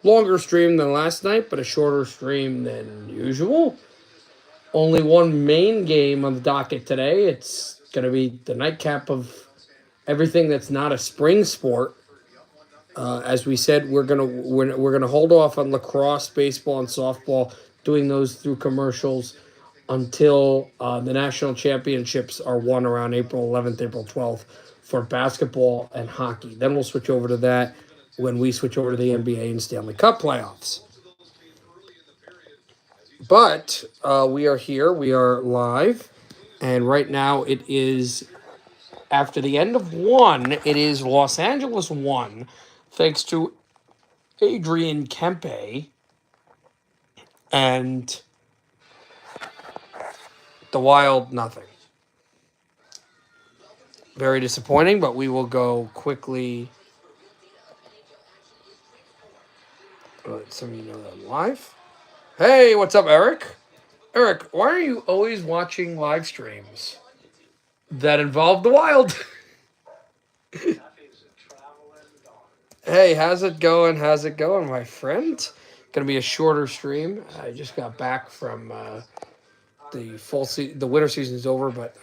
Longer stream than last night, but a shorter stream than usual. Only one main game on the docket today. It's going to be the nightcap of everything that's not a spring sport. As we said, we're gonna hold off on lacrosse, baseball, and softball, doing those through commercials until the national championships are won around April 11th, April 12th for basketball and hockey. Then we'll switch over to that when we switch over to the NBA and Stanley Cup playoffs. But we are here, we are live, and right now it is after the end of one. It is Los Angeles 1, thanks to Adrian Kempe and the Wild nothing. Very disappointing, but we will go quickly. Let some of you know that I'm live. Hey, what's up, Eric? Eric, why are you always watching live streams that involve the Wild? Hey, how's it going? How's it going, my friend? Gonna be a shorter stream. I just got back from the winter season is over, but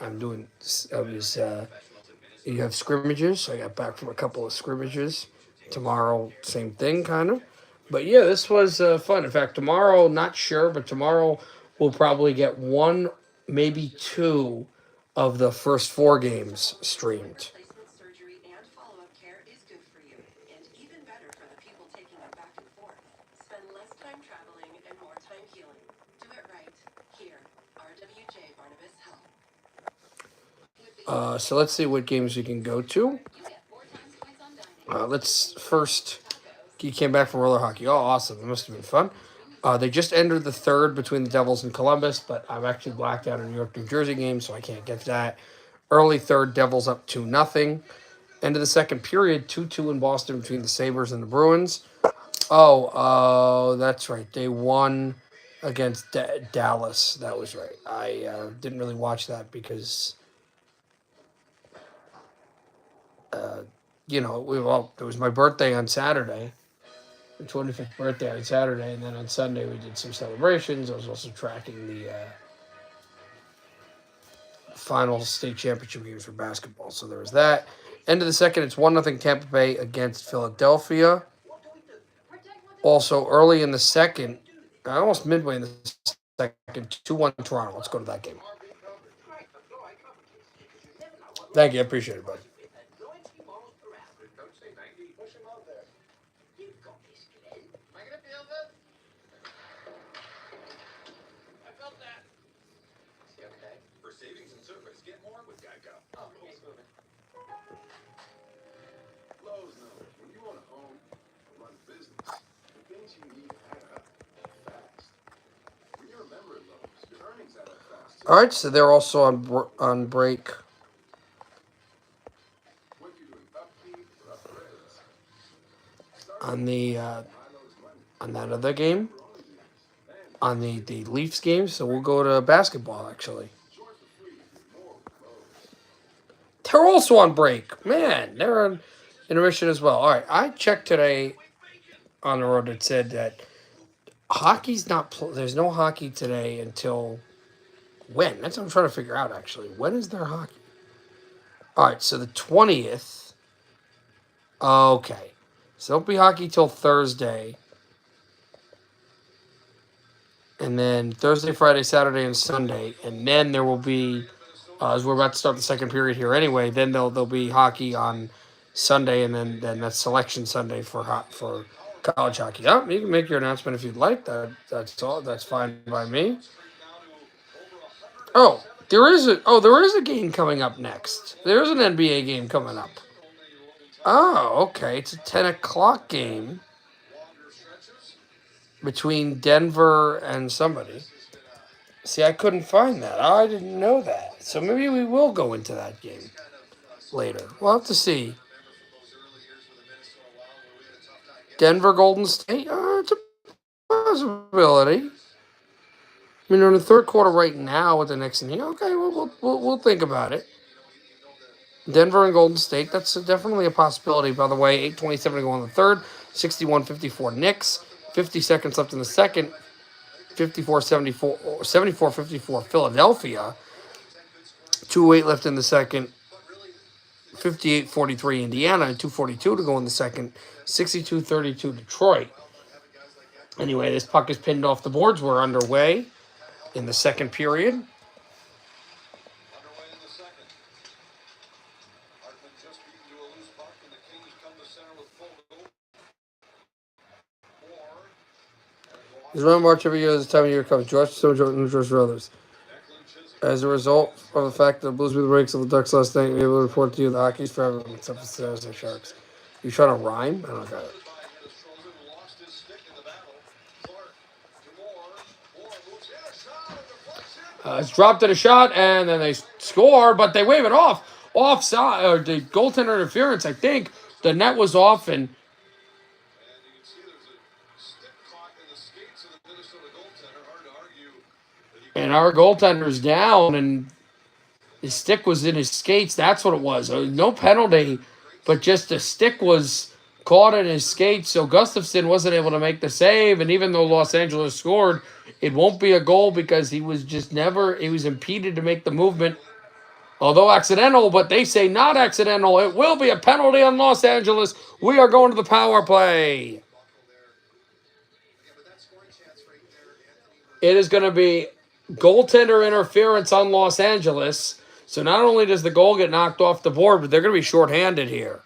you have scrimmages. I got back from a couple of scrimmages. Tomorrow, same thing, kind of. But yeah, this was fun. In fact, tomorrow, not sure, but tomorrow we'll probably get one, maybe two of the first four games streamed. So let's see what games we can go to. Let's first. He came back from roller hockey. Oh, awesome! It must have been fun. They just entered the third between the Devils and Columbus, but I'm actually blacked out a New York, New Jersey game, so I can't get that. Early third, Devils up 2-0. End of the second period, 2-2 in Boston between the Sabres and the Bruins. Oh, that's right. They won against Dallas. That was right. I didn't really watch that because it was my birthday on Saturday, the 25th birthday on Saturday, and then on Sunday we did some celebrations. I was also tracking the final state championship games for basketball, so there was that. End of the second, it's 1-0 Tampa Bay against Philadelphia. Also, early in the second, almost midway in the second, 2-1 Toronto. Let's go to that game. Thank you. I appreciate it, bud. All right, so they're also on break. On that other game, on the Leafs game, so we'll go to basketball actually. They're also on break. Man, they're on intermission as well. All right, I checked today on the road. It said that hockey's not. There's no hockey today until when? That's what I'm trying to figure out, actually. When is there hockey? All right, so the 20th. Okay. So don't be hockey till Thursday. And then Thursday, Friday, Saturday, and Sunday. And then there will be, as we're about to start the second period here anyway, then there'll be hockey on Sunday, and then that's Selection Sunday for college hockey. Oh, you can make your announcement if you'd like. That's all. That's fine by me. Oh, there is a game coming up next. There is an NBA game coming up. Oh, okay. It's a 10 o'clock game between Denver and somebody. See, I couldn't find that. I didn't know that. So maybe we will go into that game later. We'll have to see. Denver, Golden State? It's a possibility. I mean, they're in the third quarter right now with the Knicks in here. Okay, we'll think about it. Denver and Golden State, that's definitely a possibility. By the way, 8:27 to go on the third. 61-54 Knicks. 50 seconds left in the second. 74-54 Philadelphia. 2:08 left in the second. 58-43 Indiana, and 2:42 to go in the second. 62-32 Detroit. Anyway, this puck is pinned off the boards. We're underway in the second period. There's one March every year this time of year comes. George Stone, George Brothers. As a result of the fact that the Blues beat the Brakes of the Ducks last night, we able to report to you the hockey's forever except for the San Jose Sharks. You trying to rhyme? I don't got it. It's dropped at a shot, and then they score, but they wave it off. Offside, or the goaltender interference, I think. The net was off, and our goaltender's down, and his stick was in his skates. That's what it was. No penalty, but just the stick was caught in his skates, so Gustafsson wasn't able to make the save, and even though Los Angeles scored, it won't be a goal because he was impeded to make the movement. Although accidental, but they say not accidental. It will be a penalty on Los Angeles. We are going to the power play. It is going to be goaltender interference on Los Angeles. So not only does the goal get knocked off the board, but they're going to be shorthanded here.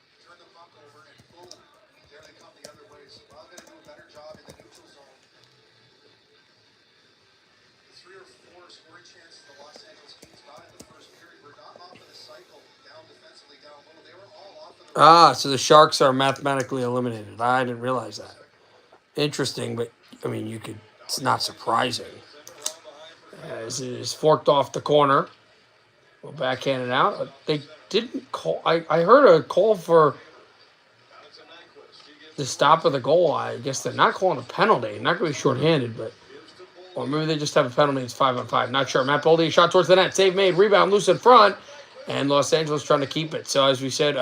So the Sharks are mathematically eliminated. I didn't realize that. Interesting, but, I mean, it's not surprising. As it is forked off the corner. We'll backhand it out. They didn't call. I heard a call for the stop of the goal. I guess they're not calling a penalty. Not going to be shorthanded, but... Or maybe they just have a penalty. It's 5-on-5. Not sure. Matt Boldy, shot towards the net. Save made. Rebound loose in front. And Los Angeles trying to keep it. So, as we said...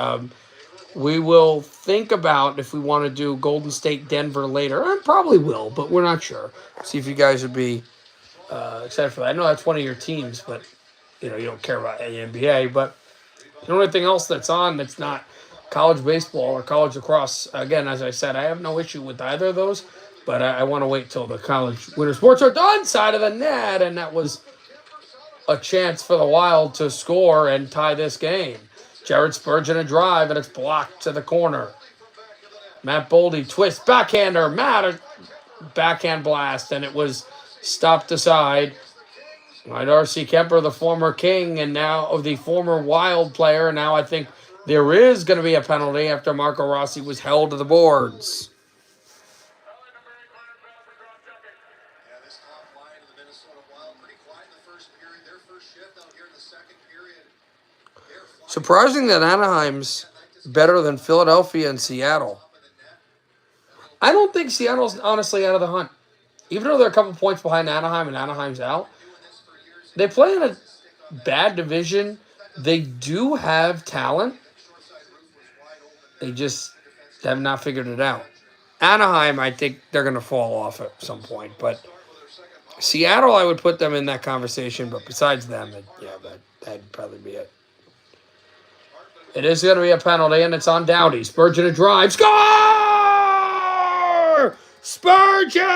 we will think about if we want to do Golden State, Denver later. I probably will, but we're not sure. See if you guys would be excited for that. I know that's one of your teams, but you don't care about the NBA. But the only thing else that's on that's not college baseball or college lacrosse, again, as I said, I have no issue with either of those, but I want to wait till the college winter sports are done side of the net, and that was a chance for the Wild to score and tie this game. Jared Spurgeon a drive, and it's blocked to the corner. Matt Boldy twist, backhander, a backhand blast, and it was stopped aside by Darcy Kemper, the former King, and now the former Wild player. Now I think there is going to be a penalty after Marco Rossi was held to the boards. Surprising that Anaheim's better than Philadelphia and Seattle. I don't think Seattle's honestly out of the hunt. Even though they're a couple points behind Anaheim and Anaheim's out, they play in a bad division. They do have talent. They just have not figured it out. Anaheim, I think they're going to fall off at some point. But Seattle, I would put them in that conversation. But besides them, that'd probably be it. It is going to be a penalty, and it's on Doughty. Spurgeon a drive. Score! Spurgeon!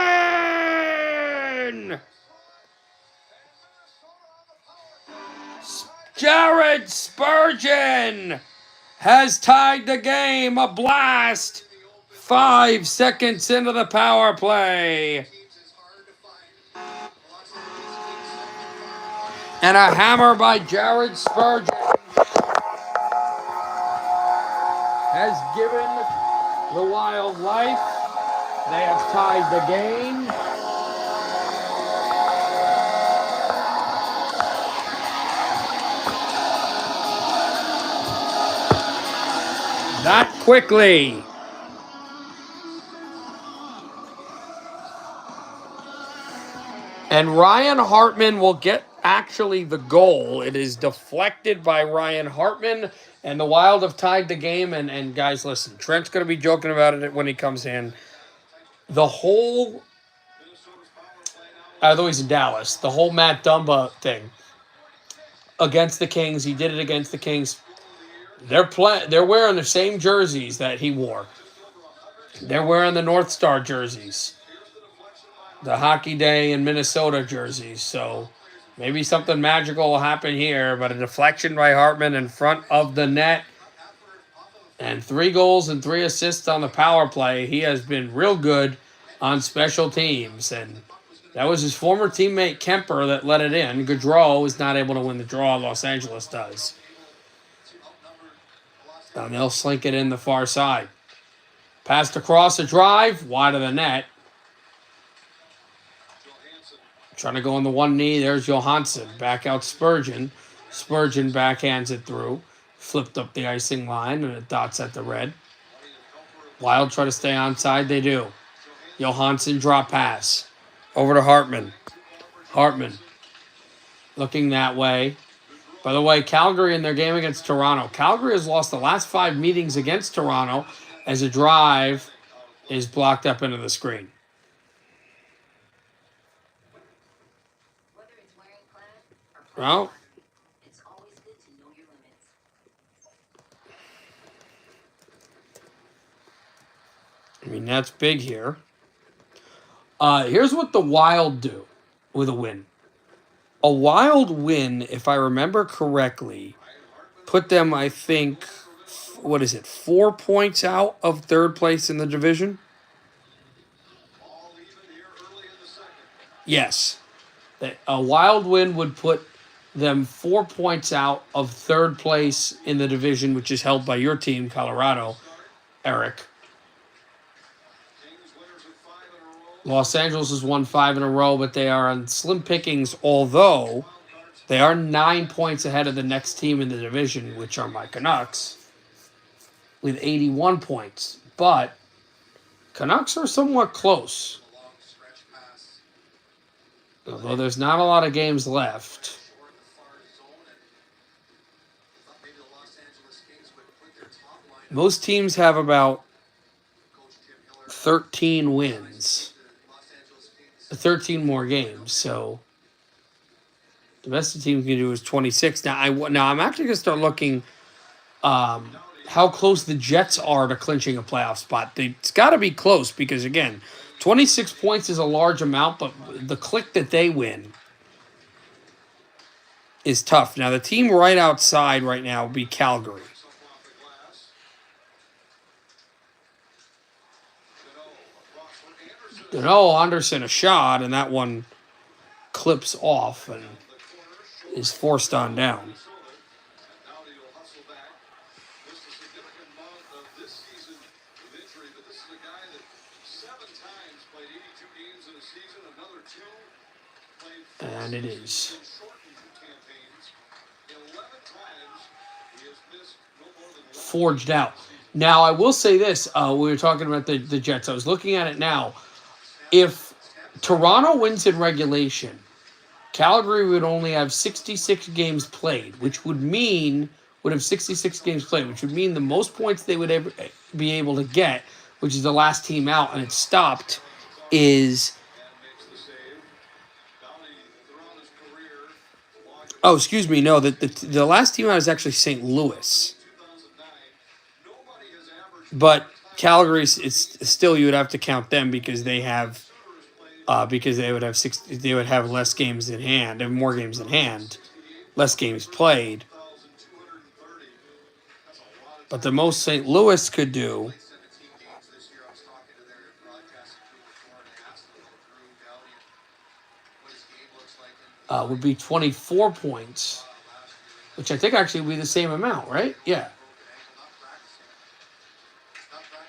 Jared Spurgeon has tied the game. A blast. 5 seconds into the power play. And a hammer by Jared Spurgeon has given the Wild life. They have tied the game. That quickly. And Ryan Hartman will get actually the goal. It is deflected by Ryan Hartman, and the Wild have tied the game. And guys, listen, Trent's going to be joking about it when he comes in. The whole, although he's in Dallas, the whole Matt Dumba thing against the Kings, he did it against the Kings. They're wearing the same jerseys that he wore. They're wearing the North Star jerseys, the Hockey Day in Minnesota jerseys. So maybe something magical will happen here, but a deflection by Hartman in front of the net. And 3 goals and 3 assists on the power play. He has been real good on special teams. And that was his former teammate Kemper that let it in. Gaudreau is not able to win the draw. Los Angeles does. And they'll slink it in the far side. Passed across a drive, wide of the net. Trying to go on the one knee. There's Johansson. Back out Spurgeon. Spurgeon backhands it through. Flipped up the icing line, and it dots at the red. Wild try to stay onside. They do. Johansson drop pass. Over to Hartman. Hartman looking that way. By the way, Calgary in their game against Toronto. Calgary has lost the last 5 meetings against Toronto as a drive is blocked up into the screen. Well, I mean, that's big here. Here's what the Wild do with a win. A Wild win, if I remember correctly, put them, I think, 4 points out of third place in the division? Yes. A Wild win would put them 4 points out of third place in the division, which is held by your team, Colorado, Eric. Los Angeles has won 5 in a row, but they are on slim pickings, although they are 9 points ahead of the next team in the division, which are my Canucks, with 81 points. But Canucks are somewhat close. Although there's not a lot of games left. Most teams have about 13 wins. 13 more games, so the best the team can do is 26. Now I'm actually going to start looking how close the Jets are to clinching a playoff spot. It's got to be close because, again, 26 points is a large amount, but the click that they win is tough. Now, the team right outside right now would be Calgary. Anderson a shot, and that one clips off and is forced on down. And it is. Forged out. Now, I will say this. We were talking about the Jets. I was looking at it now. If Toronto wins in regulation, Calgary would only have 66 games played, which would mean the most points they would ever be able to get, which is the last team out, and it stopped, is... Oh, excuse me. No, the last team out is actually St. Louis. But Calgary, it's still, you would have to count them because they have, they would have less games in hand, and more games in hand, less games played. But the most St. Louis could do would be 24 points, which I think actually would be the same amount, right? Yeah.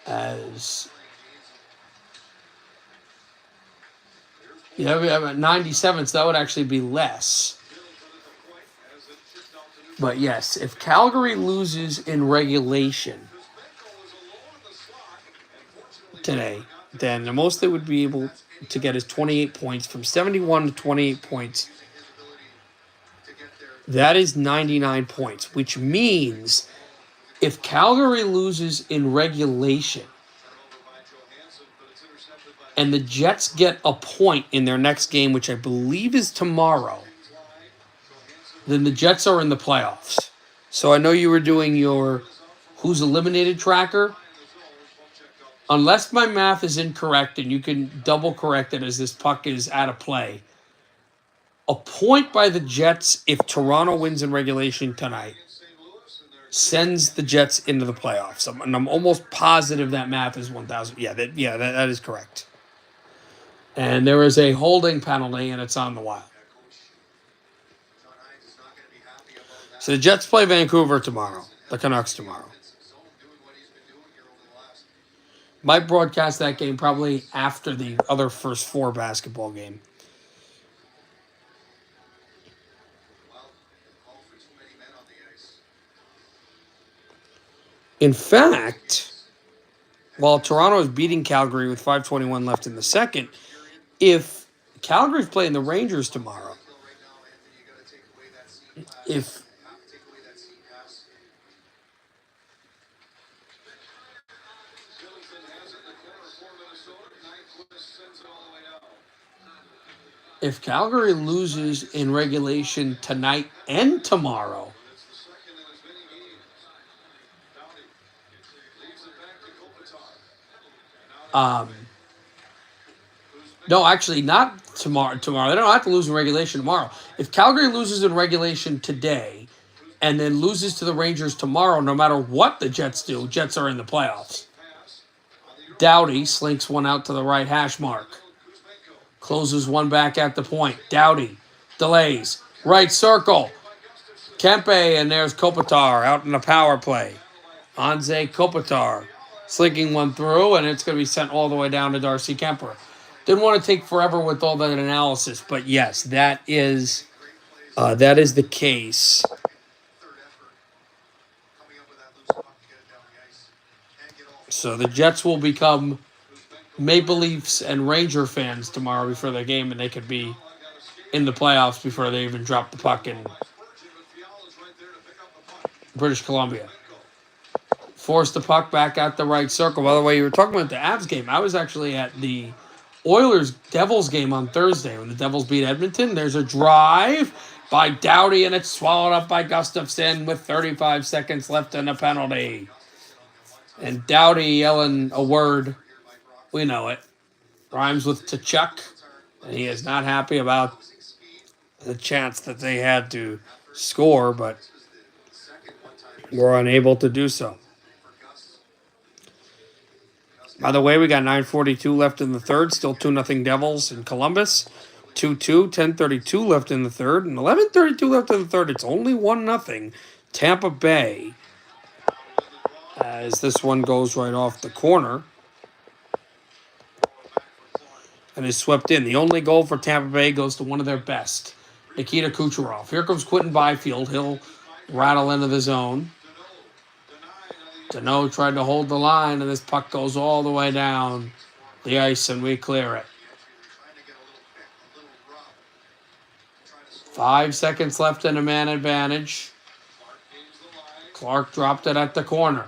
As we have at 97, so that would actually be less. But yes, if Calgary loses in regulation today, then the most they would be able to get is 28 points, from 71 to 28 points That is 99 points, which means if Calgary loses in regulation and the Jets get a point in their next game, which I believe is tomorrow, then the Jets are in the playoffs. So I know you were doing your who's eliminated tracker. Unless my math is incorrect, and you can double correct it as this puck is out of play, a point by the Jets if Toronto wins in regulation tonight sends the Jets into the playoffs. And I'm almost positive that math is 1,000. That is correct. And there is a holding penalty, and it's on the Wild. So the Jets play Vancouver tomorrow. The Canucks tomorrow. Might broadcast that game probably after the other first 4 basketball game. In fact, while Toronto is beating Calgary with 5:21 left in the second, if Calgary's playing the Rangers tomorrow, if Calgary loses in regulation tonight and tomorrow, no, actually not tomorrow. They don't have to lose in regulation tomorrow. If Calgary loses in regulation today and then loses to the Rangers tomorrow, no matter what the Jets do, Jets are in the playoffs. Doughty slinks one out to the right hash mark. Closes one back at the point. Doughty delays. Right circle. Kempe, and there's Kopitar out in the power play. Anze Kopitar slinking one through, and it's going to be sent all the way down to Darcy Kemper. Didn't want to take forever with all that analysis, but yes, that is the case. So the Jets will become Maple Leafs and Ranger fans tomorrow before their game, and they could be in the playoffs before they even drop the puck in British Columbia. Force the puck back at the right circle. By the way, you were talking about the Avs game. I was actually at the Oilers-Devils game on Thursday when the Devils beat Edmonton. There's a drive by Doughty, and it's swallowed up by Gustafsson with 35 seconds left and a penalty. And Doughty yelling a word. We know it. Rhymes with Tkachuk. And he is not happy about the chance that they had to score, but were unable to do so. By the way, we got 9:42 left in the third. Still 2-0 Devils in Columbus. 2-2, 10:32 left in the third. And 11:32 left in the third. It's only 1-0 Tampa Bay. As this one goes right off the corner. And is swept in. The only goal for Tampa Bay goes to one of their best, Nikita Kucherov. Here comes Quinton Byfield. He'll rattle into the zone. Deneau tried to hold the line, and this puck goes all the way down the ice, and we clear it. 5 seconds left in a man advantage. Clark dropped it at the corner.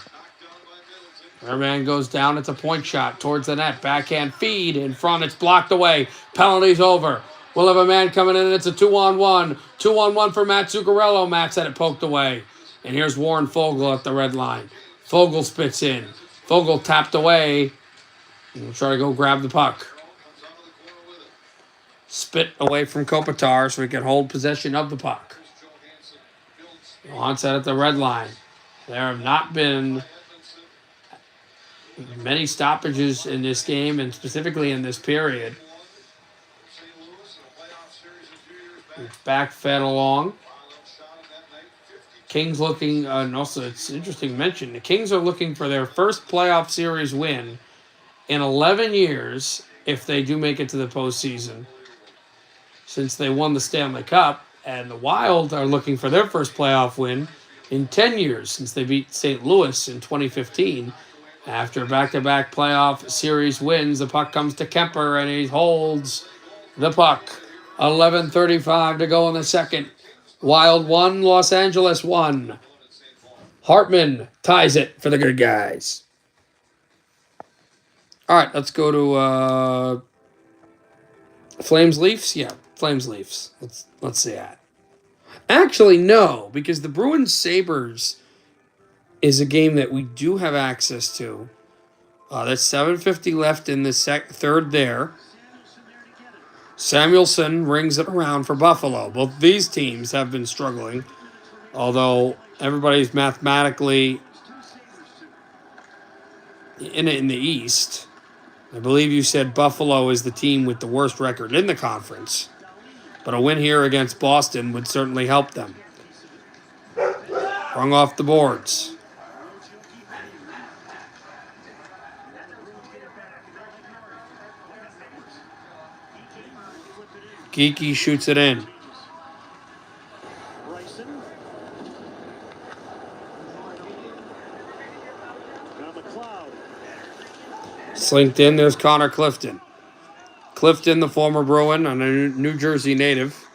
Their man goes down. It's a point shot towards the net. Backhand feed in front. It's blocked away. Penalty's over. We'll have a man coming in, and it's a 2-on-1. 2-on-1 for Matt Zuccarello. Matt's had it poked away. And here's Warren Foegele at the red line. Foegele spits in. Foegele tapped away. We'll try to go grab the puck. Spit away from Kopitar so he can hold possession of the puck. Onset at the red line. There have not been many stoppages in this game, and specifically in this period. Back fed along. Kings looking, and also it's interesting to mention, the Kings are looking for their first playoff series win in 11 years if they do make it to the postseason, since they won the Stanley Cup, and the Wild are looking for their first playoff win in 10 years since they beat St. Louis in 2015. After back-to-back playoff series wins, the puck comes to Kemper, and he holds the puck. 11:35 to go in the second. Wild 1, Los Angeles 1. Hartman ties it for the good guys. All right, let's go to Flames Leafs. Yeah, Flames Leafs. Let's see that. Actually, no, because the Bruins Sabres is a game that we do have access to. There's 7:50 left in the third there. Samuelson rings it around for Buffalo. Both these teams have been struggling, although everybody's mathematically in the East. I believe you said Buffalo is the team with the worst record in the conference, but a win here against Boston would certainly help them. Rung off the boards. Geeky shoots it in. Slinked in, there's Connor Clifton. Clifton, the former Bruin, and a New Jersey native.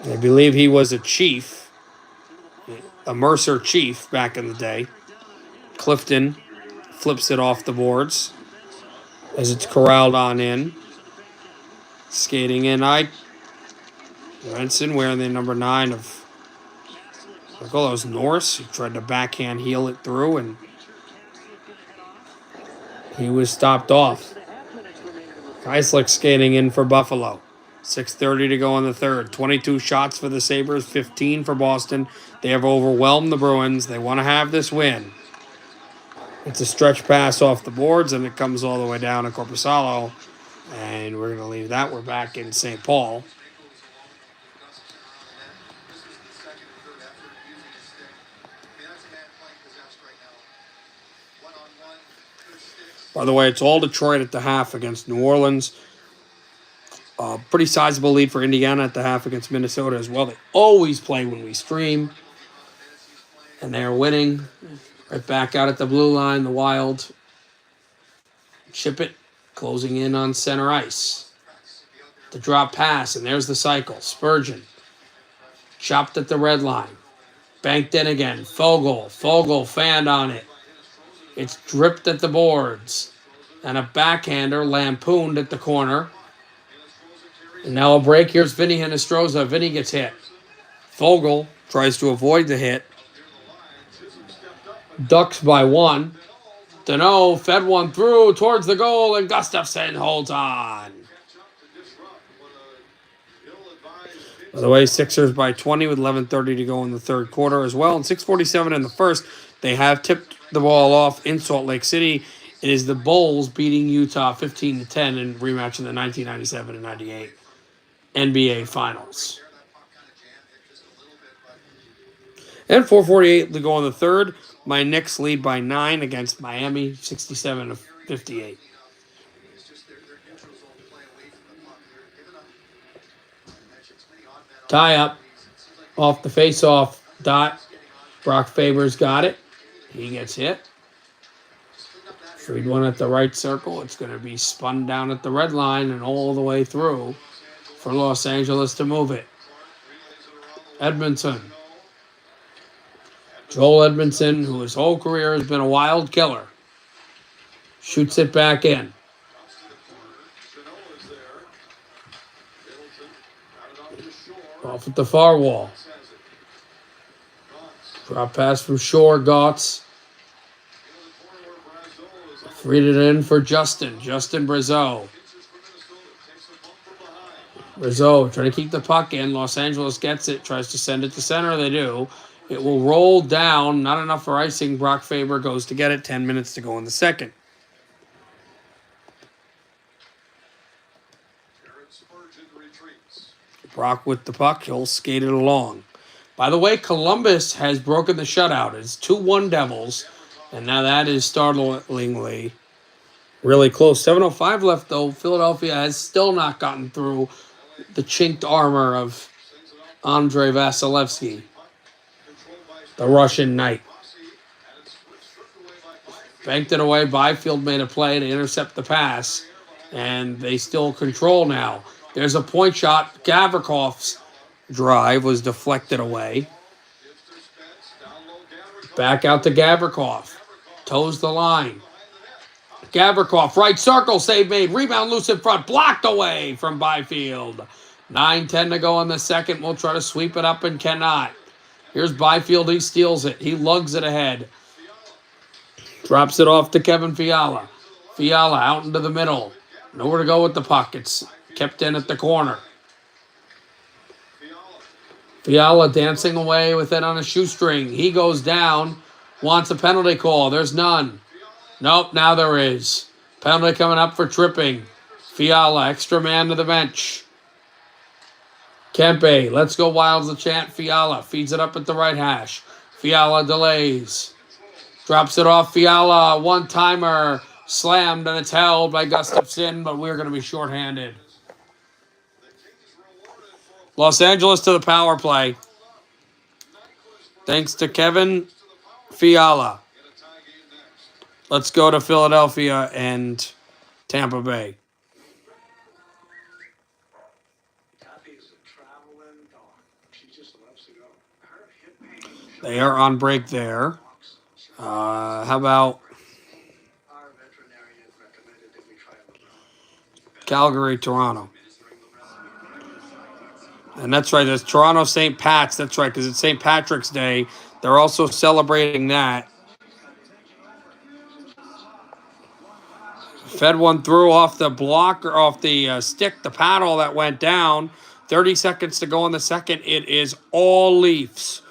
I believe he was a chief, a Mercer chief back in the day. Clifton flips it off the boards as it's corralled on in. Skating in, Benson wearing the number 9 of Nicholas Norris. He tried to backhand heel it through, and he was stopped off. Keislich skating in for Buffalo. 6:30 to go in the third. 22 shots for the Sabres, 15 for Boston. They have overwhelmed the Bruins. They want to have this win. It's a stretch pass off the boards, and it comes all the way down to Korpisalo. And we're going to leave that. We're back in St. Paul. By the way, it's all Detroit at the half against New Orleans. Pretty sizable lead for Indiana at the half against Minnesota as well. They always play when we stream. And they're winning. Right back out at the blue line, the Wild. Chip it, closing in on center ice. The drop pass, and there's the cycle. Spurgeon. Chopped at the red line. Banked in again. Fogle fanned on it. It's dripped at the boards. And a backhander lampooned at the corner. And now a break. Here's Vinny Hinostroza. Vinny gets hit. Fogle tries to avoid the hit. Ducks by 1. Deneau fed one through towards the goal, and Gustafsson holds on. By the way, Sixers by 20 with 11:30 to go in the third quarter as well. And 6:47 in the first. They have tipped the ball off in Salt Lake City. It is the Bulls beating Utah 15-10 in rematch in the 1997 and 98 NBA Finals. And 4:48 to go in the third. My Knicks lead by 9 against Miami, 67-58. Tie up off the face-off dot. Brock Faber's got it. He gets hit. Freed one at the right circle. It's going to be spun down at the red line and all the way through for Los Angeles to move it. Edmondson. Joel Edmondson, who his whole career has been a wild killer, shoots it back in. Off at the far wall. Drop pass from Shore, Gotts. Freed it in for Justin Brazeau. Brazeau trying to keep the puck in. Los Angeles gets it, tries to send it to center. They do. It will roll down. Not enough for icing. Brock Faber goes to get it. 10 minutes to go in the second. Brock with the puck. He'll skate it along. By the way, Columbus has broken the shutout. It's 2-1 Devils. And now that is startlingly really close. 7:05 left, though. Philadelphia has still not gotten through the chinked armor of Andrei Vasilevsky, the Russian Knight. Banked it away. Byfield made a play to intercept the pass. And they still control now. There's a point shot. Gavrikoff's drive was deflected away. Back out to Gavrikov. Toes the line. Gavrikov, right circle, save made. Rebound loose in front. Blocked away from Byfield. 9:10 to go in the second. We'll try to sweep it up and cannot. Here's Byfield. He steals it. He lugs it ahead. Drops it off to Kevin Fiala. Fiala out into the middle. Nowhere to go with the puck. It's kept in at the corner. Fiala dancing away with it on a shoestring. He goes down. Wants a penalty call. There's none. Nope, now there is. Penalty coming up for tripping. Fiala, extra man to the bench. Kempe, let's go Wilds the chant. Fiala feeds it up at the right hash. Fiala delays. Drops it off. Fiala, one-timer. Slammed, and it's held by Gustafsson, but we're going to be shorthanded. Los Angeles to the power play. Thanks to Kevin Fiala. Let's go to Philadelphia and Tampa Bay. They are on break there. How about Calgary, Toronto? And that's right, there's Toronto St. Pat's. That's right, because it's St. Patrick's Day. They're also celebrating that. Fed one through off the block or off the stick, the paddle that went down. 30 seconds to go in the second. It is all Leafs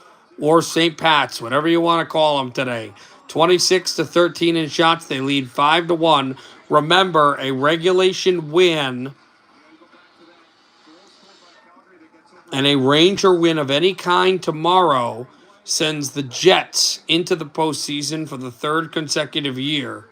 or St. Pat's, whatever you want to call them today. 26-13 in shots. They lead 5-1. Remember, a regulation win and a Ranger win of any kind tomorrow sends the Jets into the postseason for the third consecutive year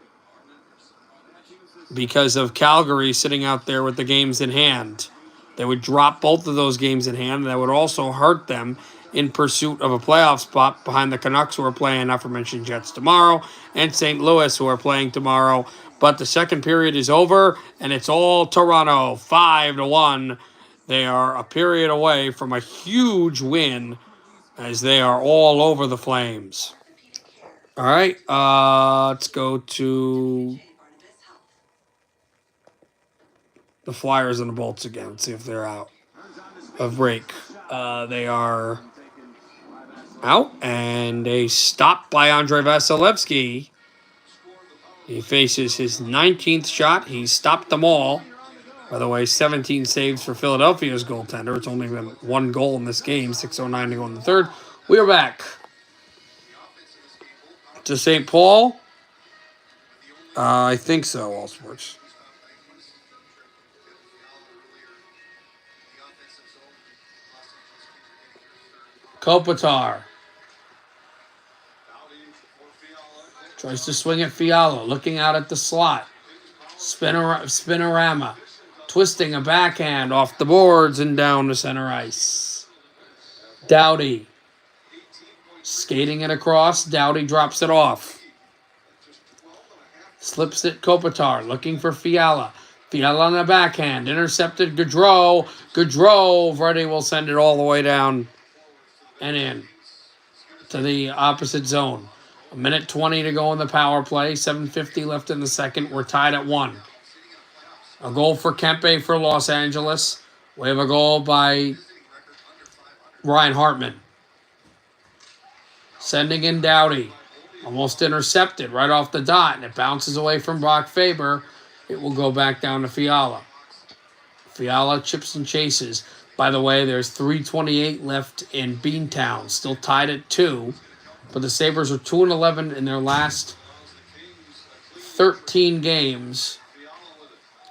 because of Calgary sitting out there with the games in hand. They would drop both of those games in hand, and that would also hurt them in pursuit of a playoff spot behind the Canucks, who are playing aforementioned Jets tomorrow, and St. Louis, who are playing tomorrow. But the second period is over, and it's all Toronto, 5-1. They are a period away from a huge win, as they are all over the Flames. All right, let's go to the Flyers and the Bolts again. Let's see if they're out of break. They are out, and a stop by Andrei Vasilevsky. He faces his 19th shot. He stopped them all. By the way, 17 saves for Philadelphia's goaltender. It's only been one goal in this game, 6:09 to go in the third. We are back to St. Paul. I think so, All Sports. Kopitar tries to swing at Fiala, looking out at the slot. Spinorama, twisting a backhand off the boards and down to center ice. Doughty skating it across. Doughty drops it off. Slips it Kopitar, looking for Fiala. Fiala on the backhand, intercepted Gaudreau. Gaudreau, Freddie will send it all the way down and in to the opposite zone. 1:20 to go in the power play. 7:50 left in the second. We're tied at 1. A goal for Kempe for Los Angeles. We have a goal by Ryan Hartman. Sending in Doughty. Almost intercepted right off the dot, and it bounces away from Brock Faber. It will go back down to Fiala. Fiala chips and chases. By the way, there's 3:28 left in Beantown. Still tied at 2. But the Sabres are 2-11 in their last 13 games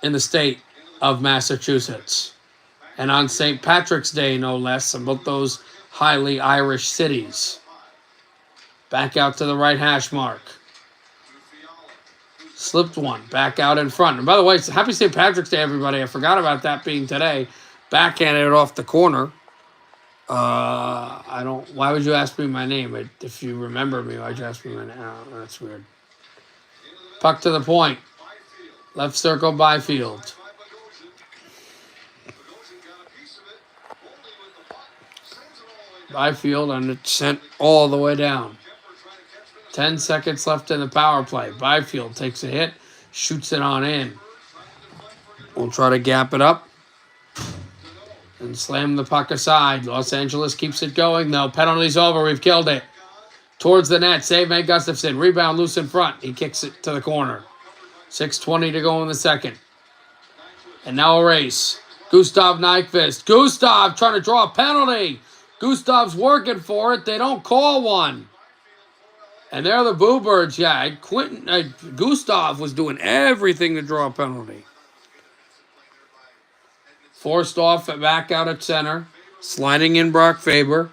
in the state of Massachusetts. And on St. Patrick's Day, no less, in both those highly Irish cities. Back out to the right hash mark. Slipped one. Back out in front. And by the way, happy St. Patrick's Day, everybody. I forgot about that being today. Backhanded it off the corner. Why would you ask me my name? If you remember me, why'd you ask me my name? Oh, that's weird. Puck to the point. Left circle, Byfield. Byfield, and it's sent all the way down. 10 seconds left in the power play. Byfield takes a hit, shoots it on in. We'll try to gap it up and slam the puck aside. Los Angeles keeps it going, though. Penalty's over. We've killed it. Towards the net. Save made Gustafsson. Rebound loose in front. He kicks it to the corner. 6:20 to go in the second. And now a race. Gustav Nyquist. Gustav trying to draw a penalty. Gustav's working for it. They don't call one. And there are the Boo Birds. Yeah, Gustav was doing everything to draw a penalty. Forced off back out at center. Sliding in Brock Faber.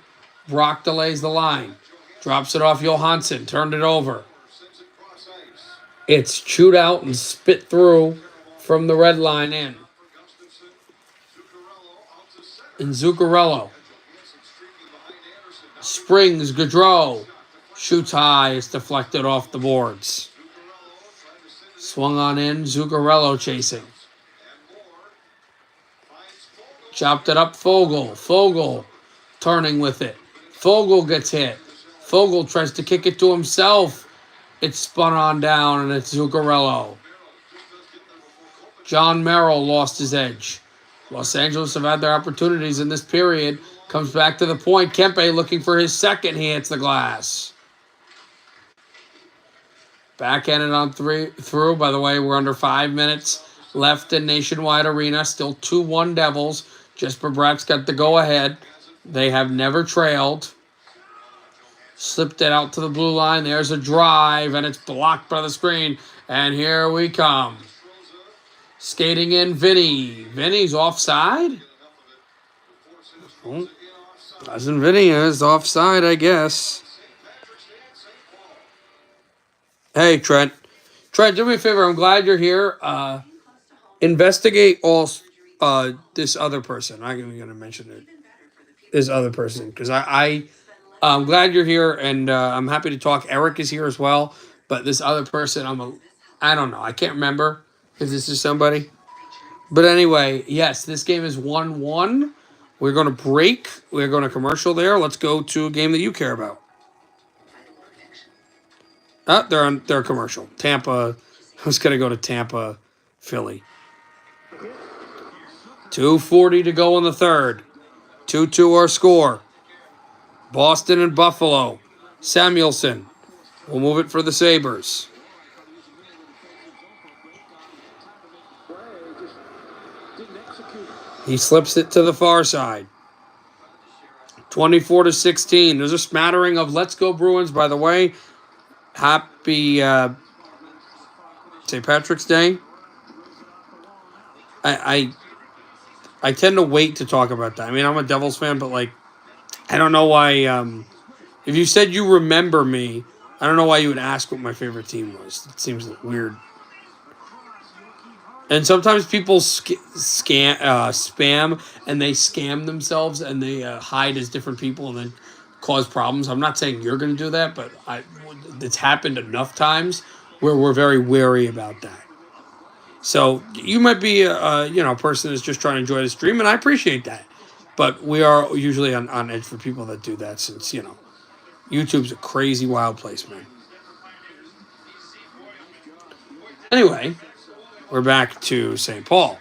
Brock delays the line. Drops it off Johansson. Turned it over. It's chewed out and spit through from the red line in. And Zuccarello. Springs Gaudreau. Shoots high. It's deflected off the boards. Swung on in. Zuccarello chasing. Chopped it up. Fogle turning with it. Fogle gets hit. Fogle tries to kick it to himself. It's spun on down, and it's Zuccarello. John Merrill lost his edge. Los Angeles have had their opportunities in this period. Comes back to the point. Kempe looking for his second. He hits the glass. Backhanded on through. By the way, we're under 5 minutes left in Nationwide Arena. Still 2-1 Devils. Jesper Bratt's got the go-ahead. They have never trailed. Slipped it out to the blue line. There's a drive, and it's blocked by the screen. And here we come. Skating in Vinny. Vinny's offside? Oh, Cousin Vinny is offside, I guess. Hey, Trent. Trent, do me a favor. I'm glad you're here. Investigate all this other person. I'm going to mention it. This other person. Because I'm glad you're here, and I'm happy to talk. Eric is here as well. But this other person, I don't know. I can't remember if this is somebody. But anyway, yes, this game is 1-1. We're going to break. We're going to commercial there. Let's go to a game that you care about. They're commercial. Tampa. I was going to go to Tampa, Philly. 2:40 to go in the third. 2-2 our score. Boston and Buffalo. Samuelson will move it for the Sabres. He slips it to the far side. 24-16. There's a smattering of Let's Go Bruins, by the way. Happy St. Patrick's Day. I tend to wait to talk about that. I mean, I'm a Devils fan, but I don't know why. If you said you remember me, I don't know why you would ask what my favorite team was. It seems weird. And sometimes people spam and they scam themselves and they hide as different people and then cause problems. I'm not saying you're going to do that, but it's happened enough times where we're very wary about that. So you might be a person that's just trying to enjoy the stream, and I appreciate that. But we are usually on edge for people that do that since, YouTube's a crazy wild place, man. Anyway, we're back to St. Paul.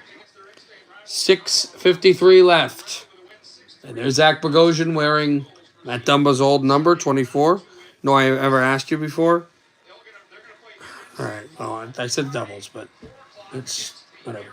6:53 left. And there's Zach Bogosian wearing Matt Dumba's old number, 24. No, I ever asked you before? All right. Well, I said Devils, but it's whatever.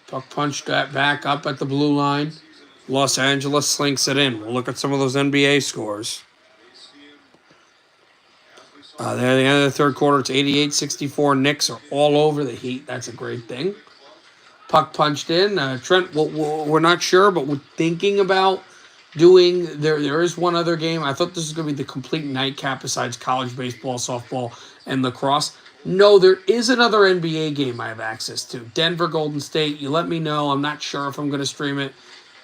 Puck punched that back up at the blue line. Los Angeles slinks it in. We'll look at some of those NBA scores. There at the end of the third quarter, it's 88-64. Knicks are all over the Heat. That's a great thing. Puck punched in. Trent, we're not sure, but we're thinking about doing... There is one other game. I thought this was going to be the complete nightcap besides college baseball, softball, and lacrosse. No, there is another NBA game I have access to. Denver Golden State. You let me know. I'm not sure if I'm going to stream it,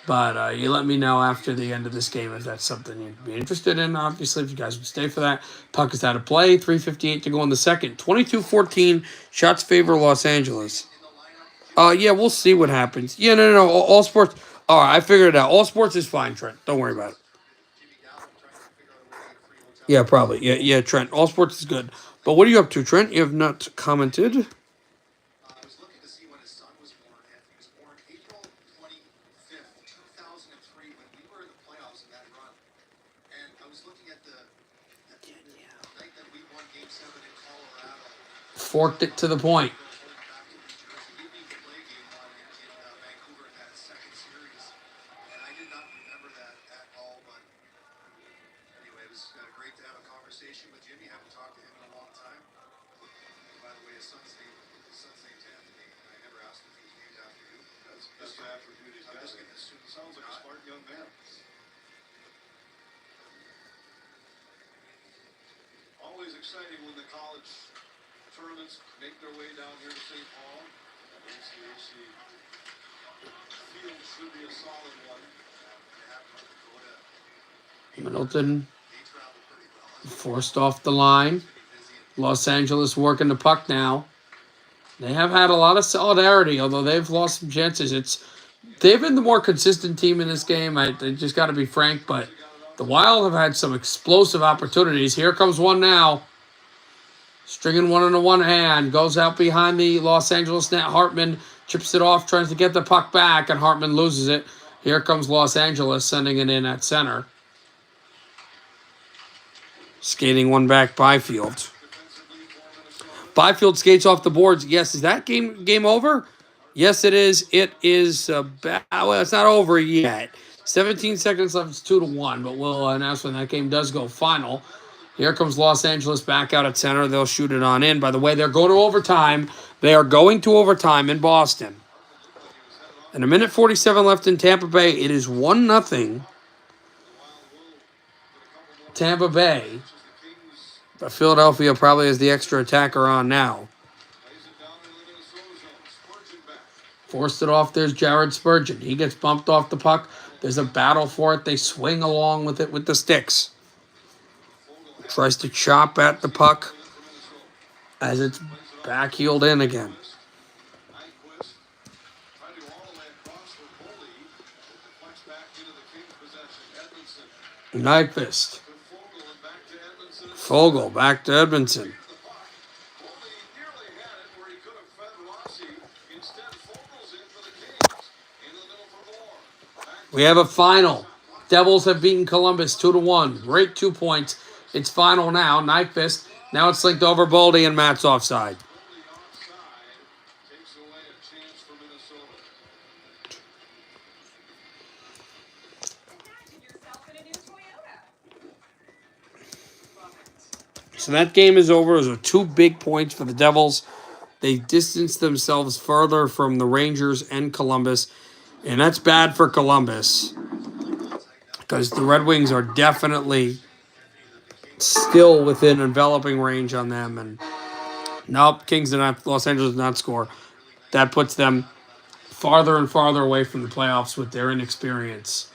but you let me know after the end of this game if that's something you'd be interested in. Obviously, if you guys would stay for that. Puck is out of play. 3:58 to go in the second. 22-14. Shots favor Los Angeles. Yeah, we'll see what happens. Yeah, no. All sports. All right, I figured it out. All sports is fine, Trent. Don't worry about it. Yeah, probably. Yeah, Trent. All sports is good. But what are you up to, Trent? You have not commented. Forked it to the point. Always exciting when the college tournaments make their way down here to St. Paul. ACHC field should be a solid one. Middleton forced off the line. Los Angeles working the puck now. They have had a lot of solidarity, although they've lost some chances. They've been the more consistent team in this game. I just got to be frank, but the Wild have had some explosive opportunities. Here comes one now. Stringing one into one hand. Goes out behind the Los Angeles net. Hartman chips it off, tries to get the puck back, and Hartman loses it. Here comes Los Angeles sending it in at center. Skating one back, Byfield. Byfield skates off the boards. Yes, is that game over? Yes, it is. It is well, it's not over yet. 17 seconds left. It's 2-1, but we'll announce when that game does go final. Here comes Los Angeles back out at center. They'll shoot it on in. By the way, they're going to overtime. They are going to overtime in Boston. And 1:47 left in Tampa Bay. It is 1-0. Tampa Bay. But Philadelphia probably has the extra attacker on now. Forced it off. There's Jared Spurgeon. He gets bumped off the puck. There's a battle for it. They swing along with it with the sticks. Tries to chop at the puck as it's backheeled in again. Nyquist. Fogel back to Edmondson. We have a final. Devils have beaten Columbus 2-1. Great 2 points. It's final now. Nyquist. Now it's linked over Boldy and Matt's offside. So that game is over. Those are 2 big points for the Devils. They distanced themselves further from the Rangers and Columbus. And that's bad for Columbus. Because the Red Wings are definitely still within enveloping range on them. And nope, Los Angeles did not score. That puts them farther and farther away from the playoffs with their inexperience.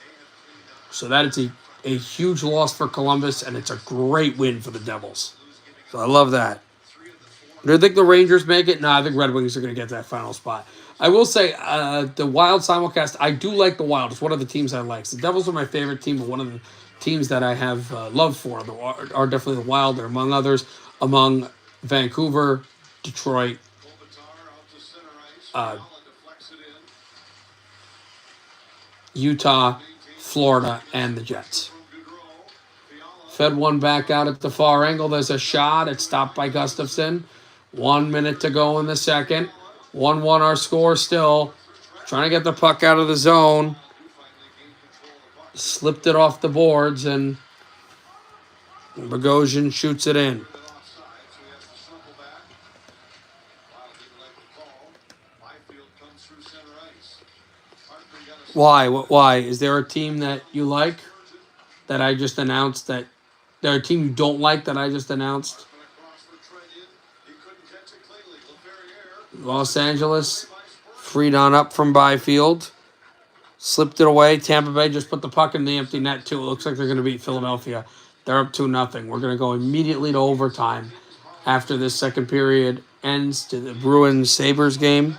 So that is a huge loss for Columbus, and it's a great win for the Devils. So I love that. Do you think the Rangers make it? No, I think Red Wings are going to get that final spot. I will say, the Wild simulcast, I do like the Wild. It's one of the teams I like. The Devils are my favorite team, but one of the teams that I have love for are definitely the Wild. They're among others, among Vancouver, Detroit, Utah, Florida, and the Jets. Fed one back out at the far angle. There's a shot. It's stopped by Gustafsson. 1 minute to go in the second. 1-1 our score still. Trying to get the puck out of the zone. Slipped it off the boards, and Bogosian shoots it in. Why? Why? Is there a team that you like that I just announced that... There a team you don't like that I just announced? He couldn't catch it cleanly. LaFerriere. Los Angeles freed on up from Byfield. Slipped it away. Tampa Bay just put the puck in the empty net, too. It looks like they're going to beat Philadelphia. They're up 2-0. We're going to go immediately to overtime after this second period ends to the Bruins Sabres game.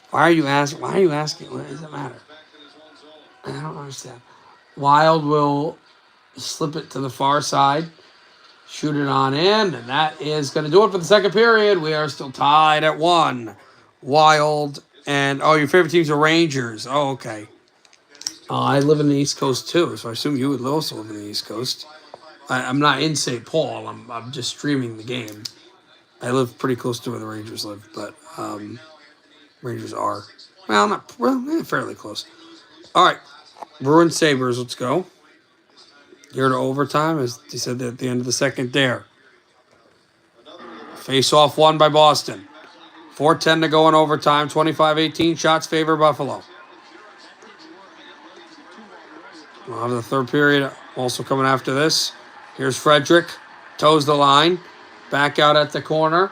Why are you asking? What does it matter? I don't understand. Wild will slip it to the far side. Shoot it on in, and that is going to do it for the second period. We are still tied at 1. Wild and, your favorite team's the Rangers. Oh, okay. I live in the East Coast, too, so I assume you would also live in the East Coast. I'm not in St. Paul. I'm just streaming the game. I live pretty close to where the Rangers live, but Rangers are. Fairly close. All right, Bruins Sabres, let's go. Here to overtime, as they said at the end of the second there. Face-off won by Boston. 4:10 to go in overtime. 25-18 shots favor Buffalo. We'll have the third period also coming after this. Here's Frederick. Toes the line. Back out at the corner.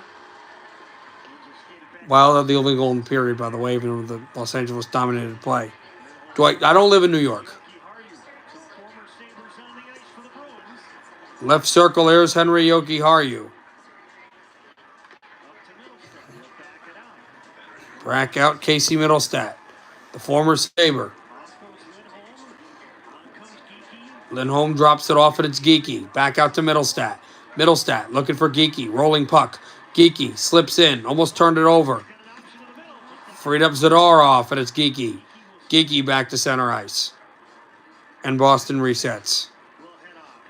Well, the only goal in the period, by the way, even with the Los Angeles dominated play. I don't live in New York. Left circle, here's Henry Yoki Haru. Back out, Casey Middlestat, the former Sabre. Lindholm drops it off, and it's Geeky. Back out to Middlestat. Middlestat looking for Geeky. Rolling puck. Geeky slips in. Almost turned it over. Freed up Zadorov, and it's Geeky. Geeky back to center ice. And Boston resets.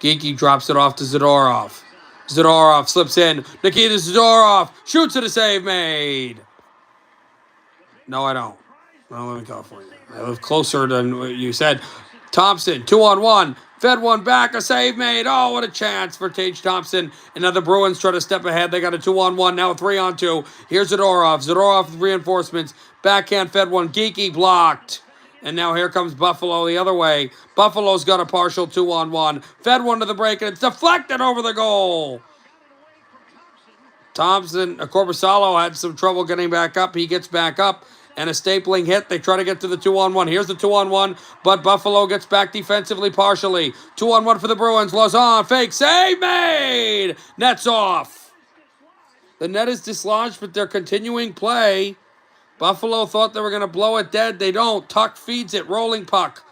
Geeky drops it off to Zadorov. Zadorov slips in. Nikita Zadorov shoots it, a save made. No, I don't. I don't live in California. I live closer than what you said. Thompson, 2-on-1. Fed one back, a save made. Oh, what a chance for Tage Thompson. And now the Bruins try to step ahead. They got a 2-on-1, now a 3-on-2. Here's Zadorov. Zadorov with reinforcements. Backhand fed one. Geeky blocked. And now here comes Buffalo the other way. Buffalo's got a partial 2-on-1. Fed one to the break, and it's deflected over the goal. Thompson, Corbasalo had some trouble getting back up. He gets back up. And a stapling hit. They try to get to the 2-on-1. Here's the 2-on-1, but Buffalo gets back defensively partially. 2-on-1 for the Bruins. Lauzon, fake save made. Net's off. The net is dislodged, but they're continuing play. Buffalo thought they were going to blow it dead. They don't. Tuck feeds it. Rolling puck.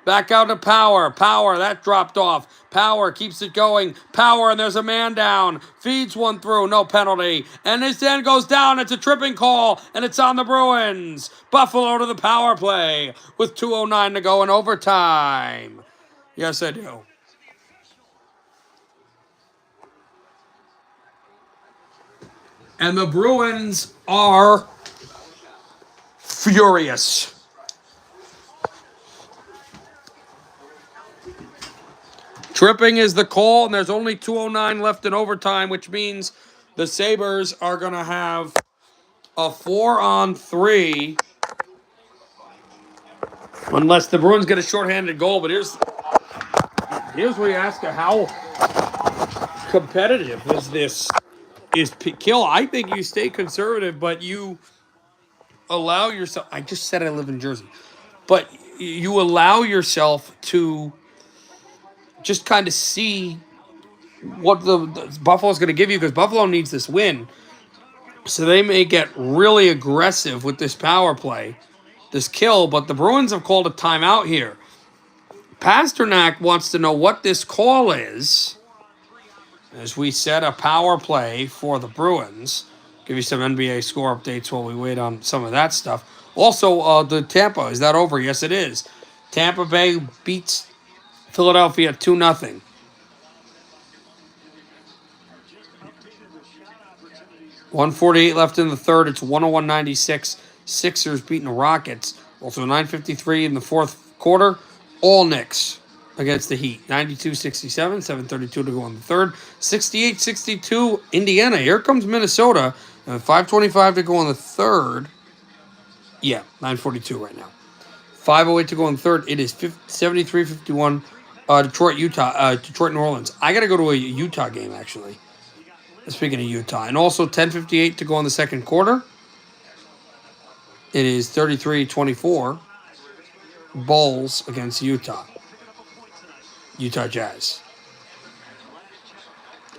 Back out to Power. Power, that dropped off. Power keeps it going. Power, and there's a man down. Feeds one through, no penalty. And this end goes down. It's a tripping call, and it's on the Bruins. Buffalo to the power play with 2:09 to go in overtime. Yes, I do. And the Bruins are furious. Tripping is the call, and there's only 2:09 left in overtime, which means the Sabres are going to have a 4-on-3 unless the Bruins get a shorthanded goal. But here's where you ask how competitive is this? Is Kill? I think you stay conservative, but you allow yourself. I just said I live in Jersey, but you allow yourself to just kind of see what the Buffalo's going to give you, because Buffalo needs this win. So they may get really aggressive with this power play, this kill, but the Bruins have called a timeout here. Pasternak wants to know what this call is. As we set a power play for the Bruins. Give you some NBA score updates while we wait on some of that stuff. Also, the Tampa, is that over? Yes, it is. Tampa Bay beats Philadelphia 2-0. .148 left in the third. It's 101-96. Sixers beating the Rockets. Also 9:53 in the fourth quarter. All Knicks against the Heat. 92-67. 7:32 to go in the third. 68-62 Indiana. Here comes Minnesota. 5:25 to go in the third. Yeah, 9:42 right now. 5:08 to go in the third. It is 73-51 Detroit, Utah. Detroit, New Orleans. I got to go to a Utah game, actually. Speaking of Utah. And also 10:58 to go in the second quarter. It is 33-24. Bulls against Utah. Utah Jazz.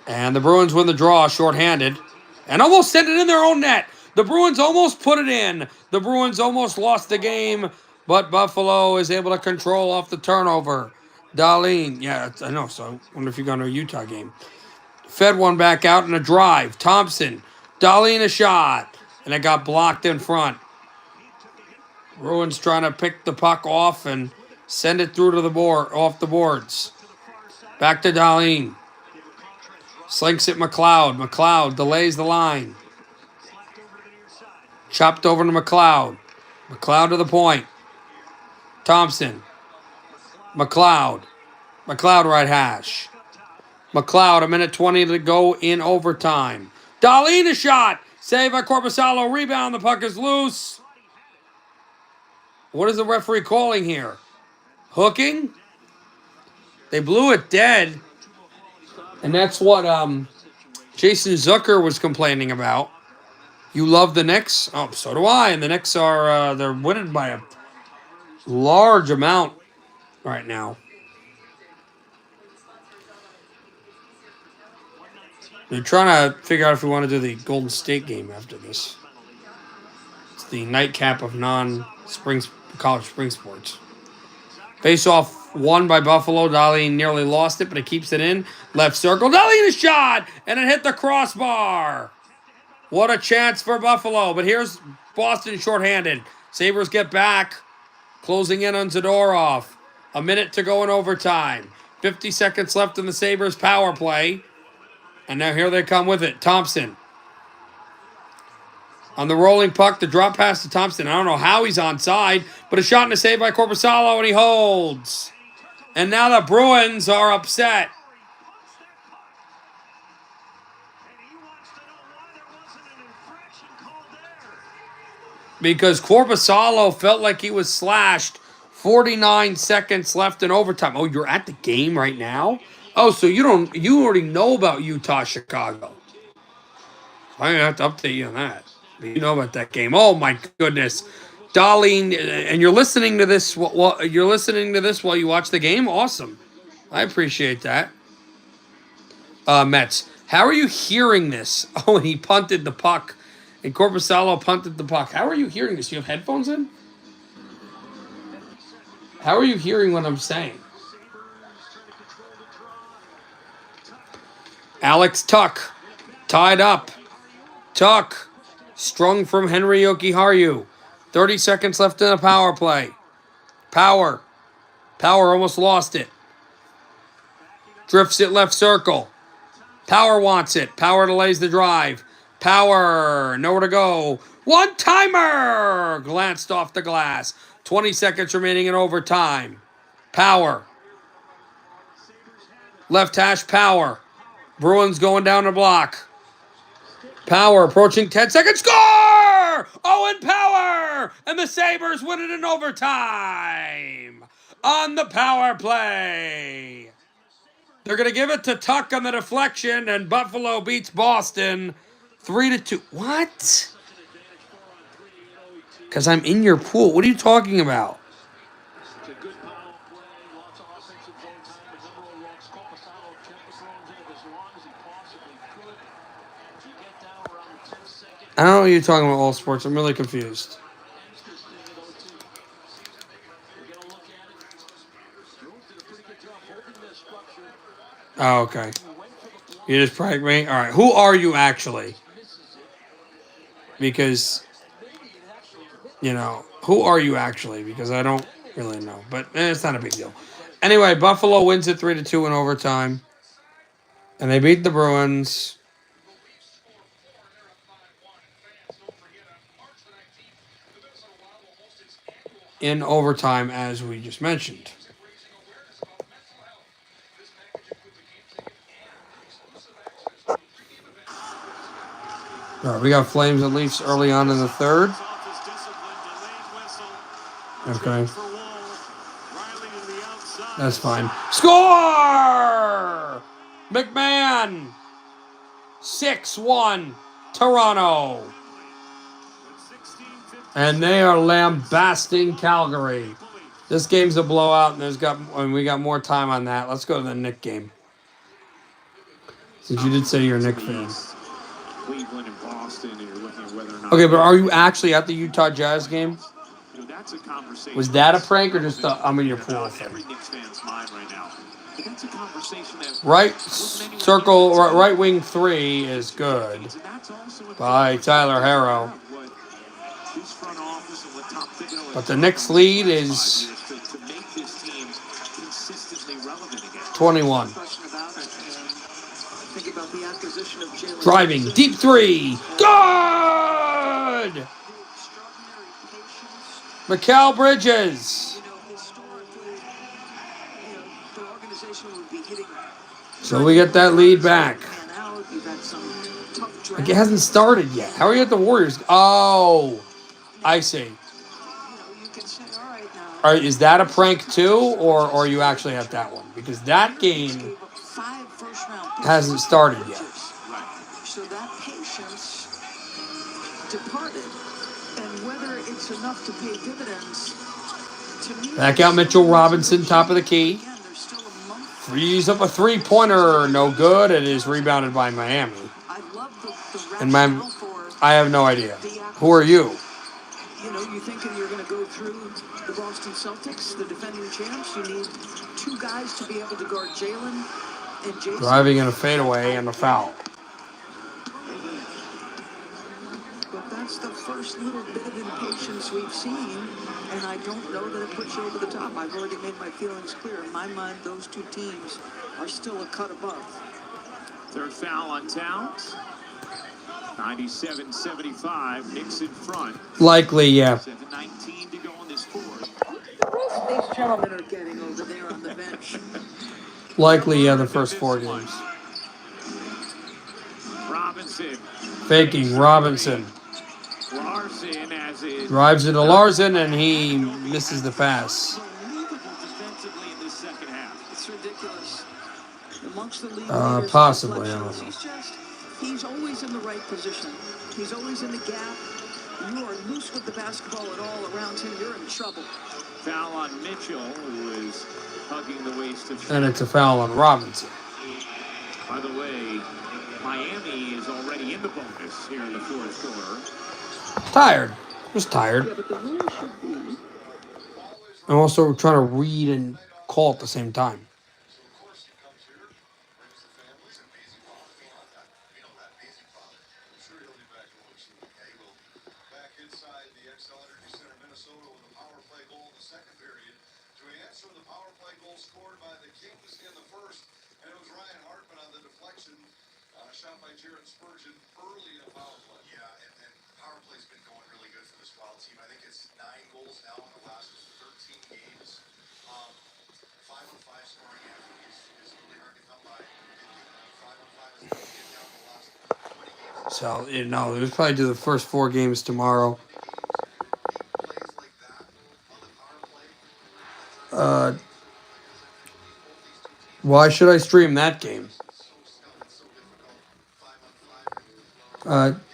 And the Bruins win the draw shorthanded. And almost sent it in their own net. The Bruins almost put it in. The Bruins almost lost the game. But Buffalo is able to control off the turnover. Darlene. Yeah, I know. So I wonder if you're going to a Utah game. Fed one back out in a drive. Thompson. Darlene a shot. And it got blocked in front. Bruins trying to pick the puck off and send it through to the board, off the boards. Back to Darlene. Slinks it McLeod. McLeod delays the line. Chopped over to McLeod. McLeod to the point. Thompson. McLeod. McLeod right hash. McLeod, a minute 20 to go in overtime. Darlene a shot. Save by Korpisalo. Rebound. The puck is loose. What is the referee calling here? Hooking? They blew it dead. And that's what Jason Zucker was complaining about. You love the Knicks? Oh, so do I. And the Knicks are they're winning by a large amount right now. They're trying to figure out if we want to do the Golden State game after this. It's the nightcap of non-spring college spring sports. Face-off won by Buffalo. Darlene nearly lost it, but it keeps it in. Left circle. Darlene a shot, and it hit the crossbar. What a chance for Buffalo. But here's Boston shorthanded. Sabres get back. Closing in on Zadorov. A minute to go in overtime. 50 seconds left in the Sabres power play. And now here they come with it. Thompson. On the rolling puck, the drop pass to Thompson. I don't know how he's onside, but a shot and a save by Korpisalo, and he holds. And now the Bruins are upset. Because Korpisalo felt like he was slashed. 49 seconds left in overtime. Oh, you're at the game right now? Oh, so you already know about Utah, Chicago. I'm going to have to update you on that. You know about that game. Oh, my goodness. Darlene, and you're listening to this while you watch the game? Awesome. I appreciate that. Mets. How are you hearing this? Oh, and he punted the puck. And Korpisalo punted the puck. How are you hearing this? You have headphones in? How are you hearing what I'm saying? Alex Tuck. Tied up. Tuck. Strung from Henry Jokiharju. 30 seconds left in the power play. Power. Power almost lost it. Drifts it left circle. Power wants it. Power delays the drive. Power. Nowhere to go. One-timer. Glanced off the glass. 20 seconds remaining in overtime. Power. Left hash Power. Bruins going down the block. Power approaching 10 seconds. Score! Owen Power! And the Sabres win it in overtime. On the power play. They're going to give it to Tuck on the deflection, and Buffalo beats Boston 3-2. What? Because I'm in your pool. What are you talking about? I don't know what you're talking about, all sports. I'm really confused. Oh, okay. You just prank me? All right. Who are you actually? Because, who are you actually? Because I don't really know. But it's not a big deal. Anyway, Buffalo wins it 3-2 in overtime. And they beat the Bruins. In overtime, as we just mentioned. All right, we got Flames and Leafs early on in the third. Okay. That's fine. Score! McMahon! 6-1 Toronto. And they are lambasting Calgary. This game's a blowout, and we got more time on that. Let's go to the Knick game. Since you did say you're a Knick fan. Cleveland and Boston, and you're looking at whether or not. Okay, but are you actually at the Utah Jazz game? That's a conversation. Was that a prank or just I'm in your pool thing? Every Knicks fan's mind right now. But that's a conversation that Right circle, right wing 3 is good. By Tyler Harrow. But the Knicks lead is 21. Driving, deep 3. Good! Mikal Bridges. So we get that lead back. Like it hasn't started yet. How are you at the Warriors? Oh, I see. All right, is that a prank too, or are you actually at that one? Because that game hasn't started yet. So that patience departed, and whether it's enough to pay dividends. Back out Mitchell Robinson, top of the key. Frees up a three-pointer, no good. It is rebounded by Miami. And I have no idea. Who are you? You know, you thinking you're going to go through the Boston Celtics, the defending champs. You need two guys to be able to guard Jalen and Jason. Driving in a fadeaway and a foul. But that's the first little bit of impatience we've seen, and I don't know that it puts you over the top. I've already made my feelings clear. In my mind, those two teams are still a cut above. Third foul on Towns. 97-75, Knicks in front. Likely, yeah. 7:19 to go in this fourth. These gentlemen are getting over there on the bench. Likely, yeah, the first 4 games. Robinson. Faking Robinson. Larson as it Drives into Larson, and he misses the pass. unbelievable defensively in this second half. It's ridiculous. Amongst the league leaders, Possibly, I don't know. He's always in the right position. He's always in the gap. You are loose with the basketball at all around him, you're in trouble. Foul on Mitchell, who is hugging the waist of. And it's a foul on Robinson. By the way, Miami is already in the bonus here in the fourth quarter. Tired. Just tired. Yeah, but the rule should be I'm also trying to read and call at the same time. Shot by Jared Spurgeon early in a power play. Yeah, and power play's been going really good for this Wild team. I think it's 9 goals now in the last 13 games. 5-on-5 scoring average is really hard to come by. 5-on-5 is getting down the last 20 games. So, it was probably do the first 4 games tomorrow. Plays like that on the power play. Why should I stream that game?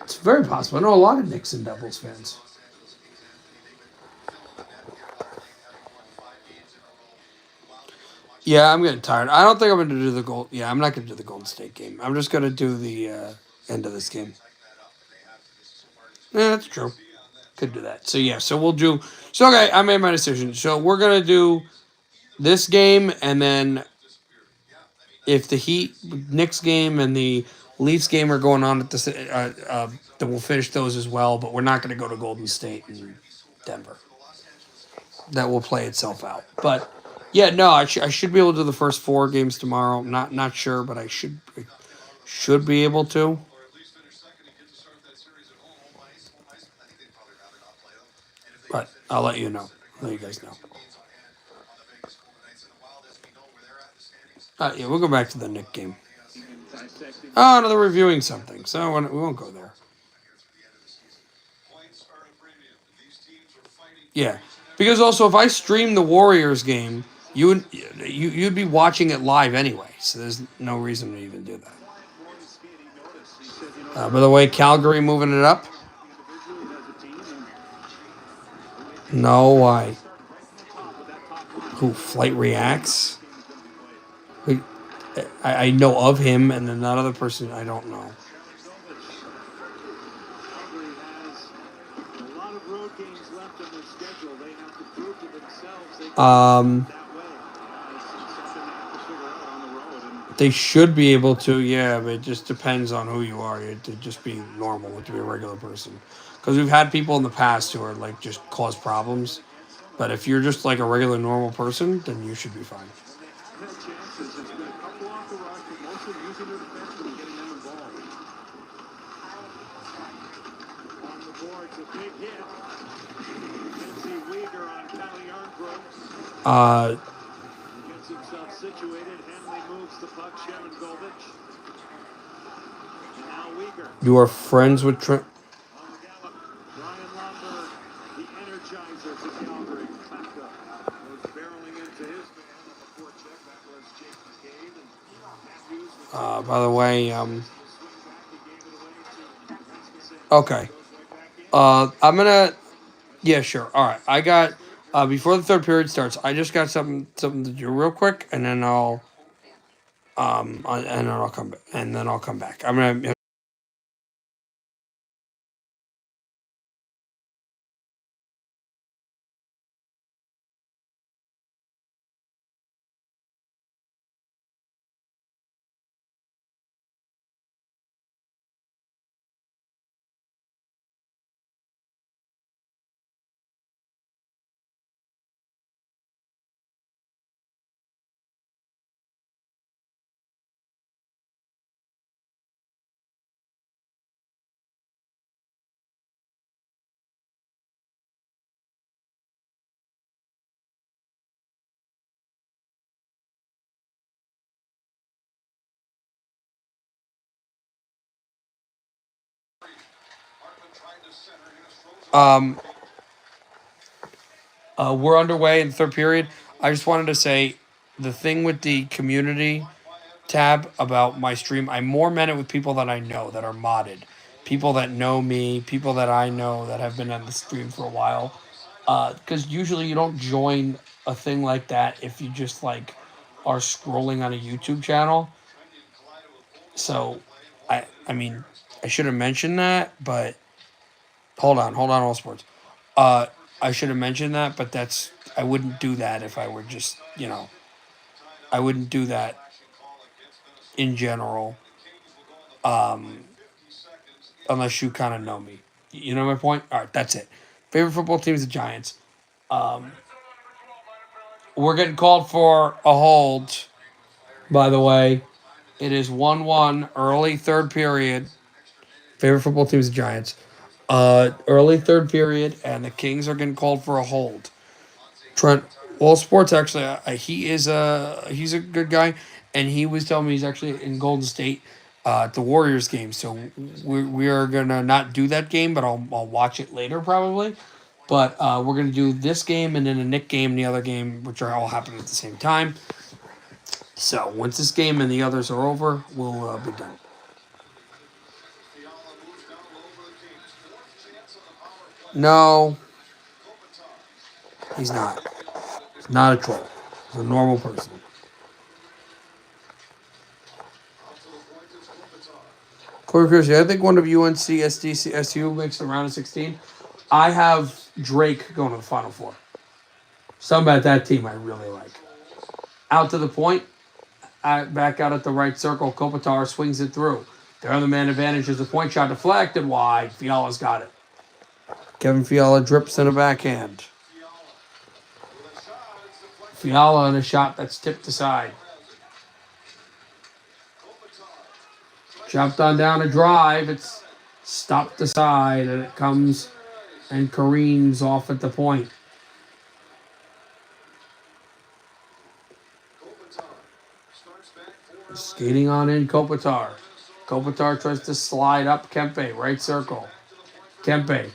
It's very possible. I know a lot of Knicks and Devils fans. Yeah, I'm getting tired. I don't think I'm going to do the Gold. Yeah, I'm not going to do the Golden State game. I'm just going to do the end of this game. Yeah, that's true. Could do that. So, yeah. So, we'll do... So, okay, I made my decision. So, we're going to do this game, and then if the Knicks game and the Leafs game are going on at the then we'll finish those as well, but we're not going to go to Golden State and Denver. That will play itself out. But yeah, no, I should be able to do the first 4 games tomorrow. Not sure, but I should be able to. But I'll let you know. I'll let you guys know. Yeah, we'll go back to the Knick game. Oh, no, they're reviewing something, so we won't go there. Yeah, because also if I stream the Warriors game, you'd be watching it live anyway, so there's no reason to even do that. By the way, Calgary moving it up. No, why? Who? Flight Reacts? Who, I know of him, and then that other person I don't know. They should be able to, yeah, but it just depends on who you are. To just be normal, to be a regular person. Because we've had people in the past who are like just cause problems. But if you're just like a regular normal person, then you should be fine. You are friends with Trent. By the way, okay. I'm gonna. Yeah, sure. All right. I got. Before the third period starts, I just got something to do real quick, and then I'll come back. And then I'll come back. I'm gonna. Um. We're underway in the third period. I just wanted to say, the thing with the community tab about my stream, I more meant it with people that I know that are modded, people that know me, people that I know that have been on the stream for a while. Because usually you don't join a thing like that if you just like are scrolling on a YouTube channel. So, I mean, I should have mentioned that, but hold on, all sports. Uh, I should have mentioned that, but I wouldn't do that if I were just I wouldn't do that in general, unless you kind of know me. You know my point? All right, that's it. Favorite football team is the Giants. We're getting called for a hold, by the way. It is 1-1, early third period. Favorite football team is the Giants. Early third period, and the Kings are getting called for a hold. Trent, well, sports actually, he's a good guy, and he was telling me he's actually in Golden State at the Warriors game. So we are gonna not do that game, but I'll watch it later probably. But we're gonna do this game and then the Knick game, and the other game, which are all happening at the same time. So once this game and the others are over, we'll be done. No, he's not. He's not a troll. He's a normal person. Corey Christie, I think one of UNC, SDC, SU makes the round of 16. I have Drake going to the Final Four. Something about that team I really like. Out to the point, back out at the right circle. Kopitar swings it through. They're on the man advantage as the point shot deflected wide. Fiala's got it. Kevin Fiala drips in a backhand. Fiala in a shot that's tipped aside. Chopped on down a drive. It's stopped aside, and it comes and careens off at the point. Skating on in Kopitar. Kopitar tries to slide up Kempe, right circle. Kempe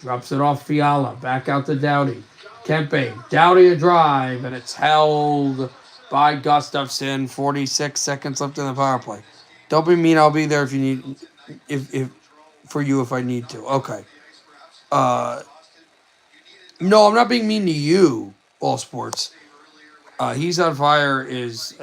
drops it off Fiala, back out to Doughty. Kempe, Doughty a drive, and it's held by Gustafson. 46 seconds left in the power play. Don't be mean. I'll be there if you need, if for you if I need to. Okay. No, I'm not being mean to you. All sports. He's on fire is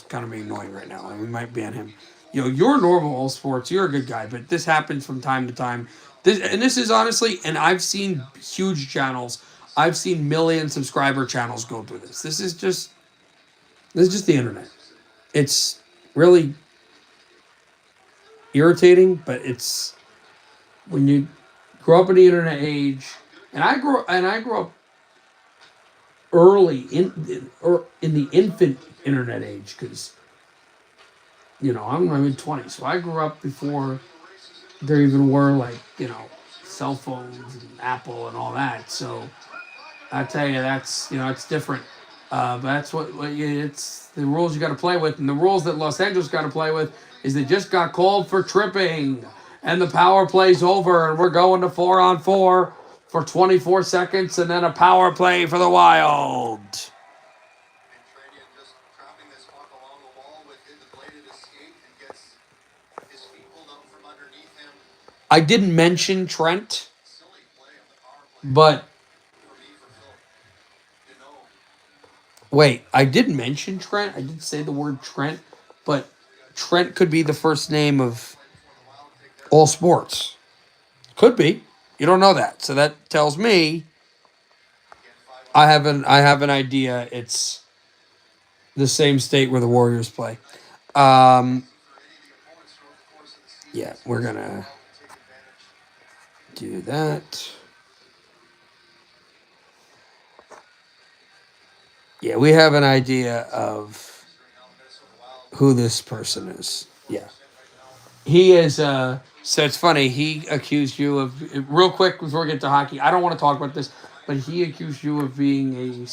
kind of being annoying right now, and we might ban him. You're normal all sports. You're a good guy, but this happens from time to time. This is honestly, and I've seen huge channels. I've seen million subscriber channels go through this. This is just the internet. It's really irritating, but it's when you grow up in the internet age, and I grew up early in the infant internet age because I'm in my mid-20s, so I grew up before there even were cell phones and Apple and all that. So I tell you, that's it's different. But that's it's the rules you got to play with, and the rules that Los Angeles got to play with is they just got called for tripping, and the power play's over, and we're going to 4-on-4 for 24 seconds, and then a power play for the Wild. I didn't mention Trent, but wait, I did mention Trent. I did say the word Trent, but Trent could be the first name of all sports. Could be. You don't know that, so that tells me I have an idea. It's the same state where the Warriors play. Yeah, we're gonna do that. Yeah, we have an idea of who this person is. Yeah. He is, so it's funny, he accused you of, real quick before we get to hockey, I don't want to talk about this, but he accused you of being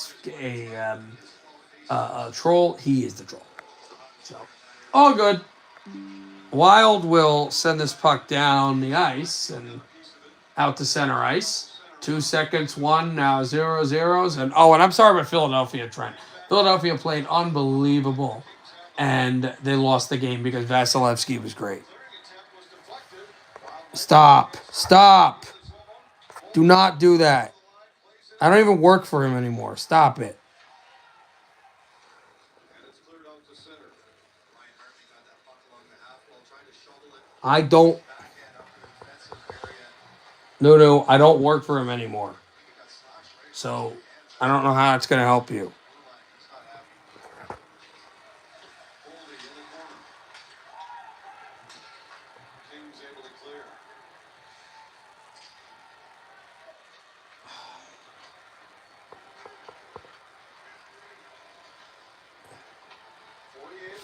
a troll. He is the troll. So, all good. Wild will send this puck down the ice and out to center ice. 2 seconds, 1, now 0-0s. And I'm sorry about Philadelphia, Trent. Philadelphia played unbelievable, and they lost the game because Vasilevsky was great. Stop. Do not do that. I don't even work for him anymore. Stop it. I don't. No, I don't work for him anymore. So I don't know how it's going to help you.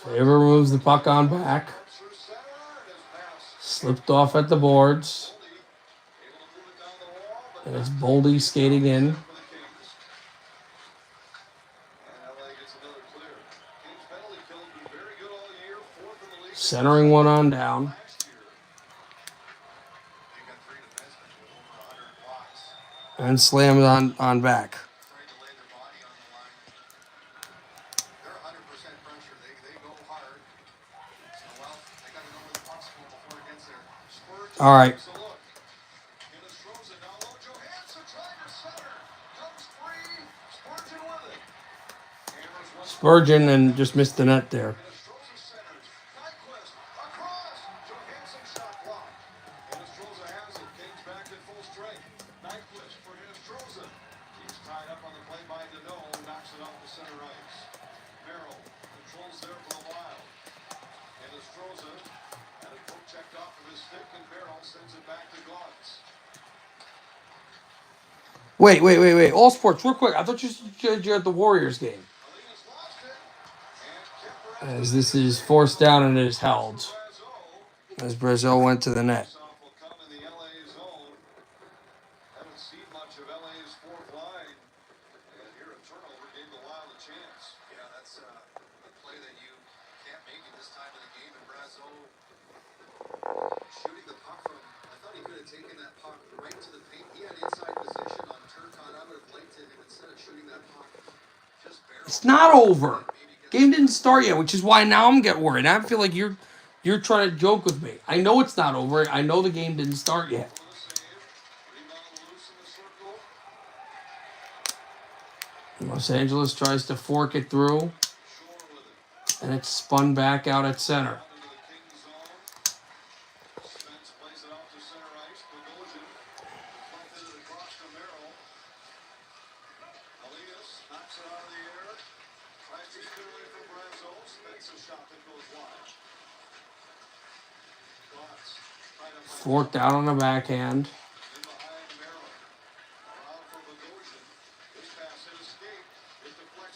Faber moves the puck on back. Slipped off at the boards. And it's Boldy skating in. Centering one on down. And slams on back. All right. Spurgeon and just missed the net there. Wait. All sports, real quick. I thought you're at the Warriors game. As this is forced down and it is held. As Brazil went to the net. It's not over. Game didn't start yet, which is why now I'm getting worried. I feel like you're trying to joke with me. I know it's not over. I know the game didn't start yet. Los Angeles tries to fork it through, and it's spun back out at center. Forked out on the backhand.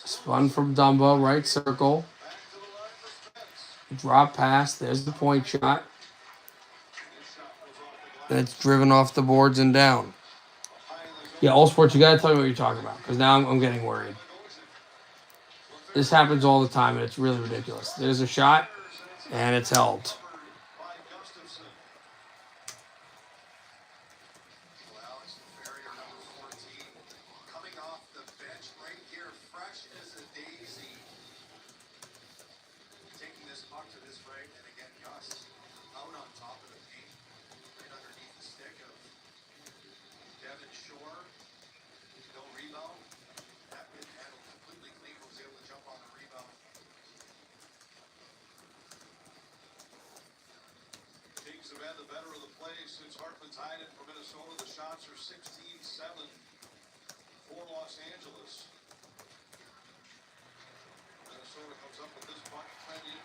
Spun from Dumba, right circle. Drop pass. There's the point shot. And it's driven off the boards and down. Yeah, all sports, you got to tell me what you're talking about, because now I'm getting worried. This happens all the time, and it's really ridiculous. There's a shot, and it's held. Have had the better of the play since Hartman tied it for Minnesota. The shots are 16-7 for Los Angeles. Minnesota comes up with this puck. Kenyon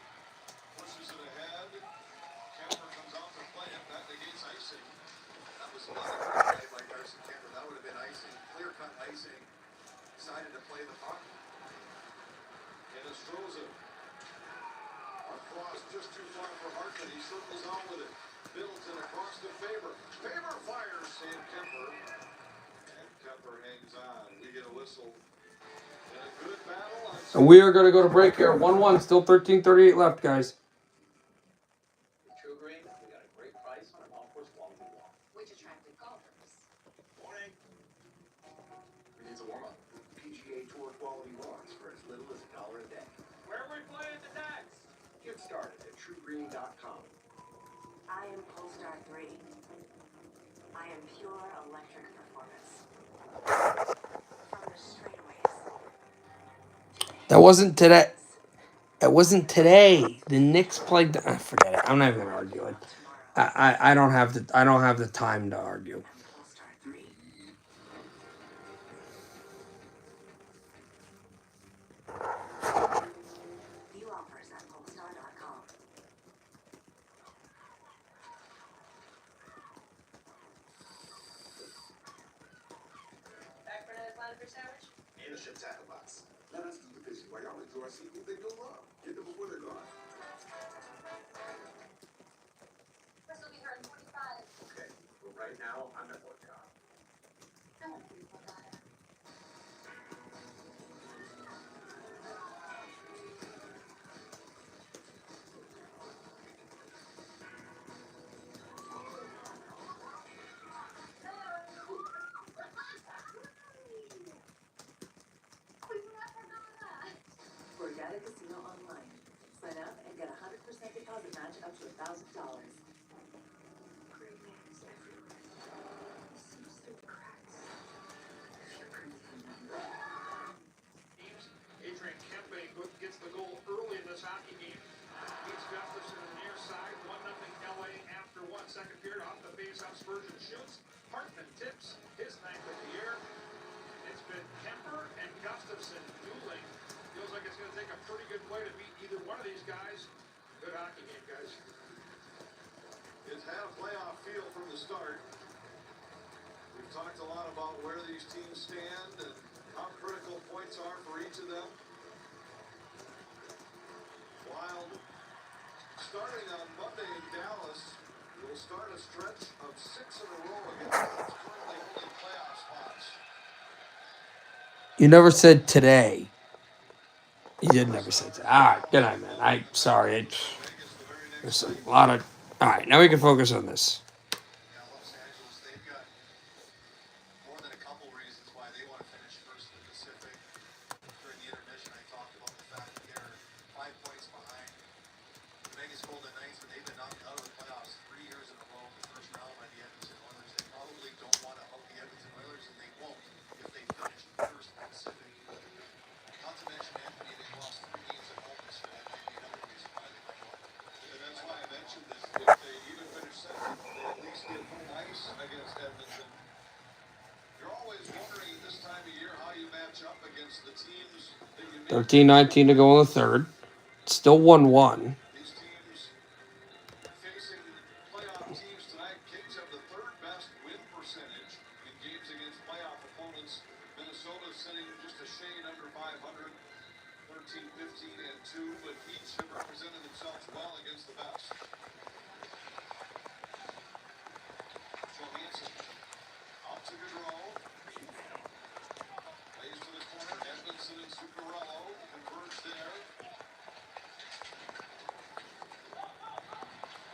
pushes it ahead. Kemper comes out to play it. That negates icing. That was not a good play by Darcy Kemper. That would have been icing. Clear-cut icing. Decided to play the puck. And it's Stroza. Across just too far for Hartman. He circles on with it. Middleton across to Faber. Faber fires Sam Kemper. And Kemper hangs on. We get a whistle. And a good battle. And we are going to go to break here. 1-1. Still 13:38 left, guys. True Green, we got a great price on an all-course quality walk. Which attractive golfers. Morning. We need a warm-up. PGA Tour quality walks for as little as $1 a day. Where are we playing the next? Get started at TrueGreen.com. I am Polestar 3. I am pure electric performance. From the straightaways. That wasn't today. It wasn't today. The Knicks played. Forget it. I'm not even gonna argue it. I don't have the time to argue. Polestar 3. View offers at polestar.com. Back for another clown fish sandwich? And a shit tackle box. Let us do the fishing while y'all enjoy seafood they go love. Get them before they're gone. This will be here in 45. Okay, well right now I'm at work job. I want to be a daughter. Borgata Casino Online. Sign up and get a 100% deposit match up to $1,000. Great names everywhere. Seems through the cracks. Adrian Kempe gets the goal early in this hockey game. Beats Gustafson on the near side. 1-0 LA after 1 second period. Off the face-off, Spurgeon shoots. Hartman tips his ninth of the year. It's been Kemper and Gustafson dueling. Feels like it's going to take a pretty good play to beat either one of these guys. Good hockey game, guys. It's had a playoff feel from the start. We've talked a lot about where these teams stand and how critical points are for each of them. Wild starting on Monday in Dallas will start a stretch of 6 in a row against teams currently holding playoff spots. You never said today. You did never say today. All right, good night, man. I'm sorry. There's a lot of. All right, now we can focus on this. Yeah, Los Angeles, they've got more than a couple reasons why they want to finish first in the Pacific. During the intermission, I talked about the fact that they're 13-19 to go in the third. It's still 1-1. These teams facing playoff teams tonight. Kings have the third best win percentage in games against playoff opponents. Minnesota sitting just a shade under 500, 13, 15, and 2, but each have represented themselves well against the best. Johansson out to Gaudreau. Plays to the corner. Edmondson and Zuccarello converge there.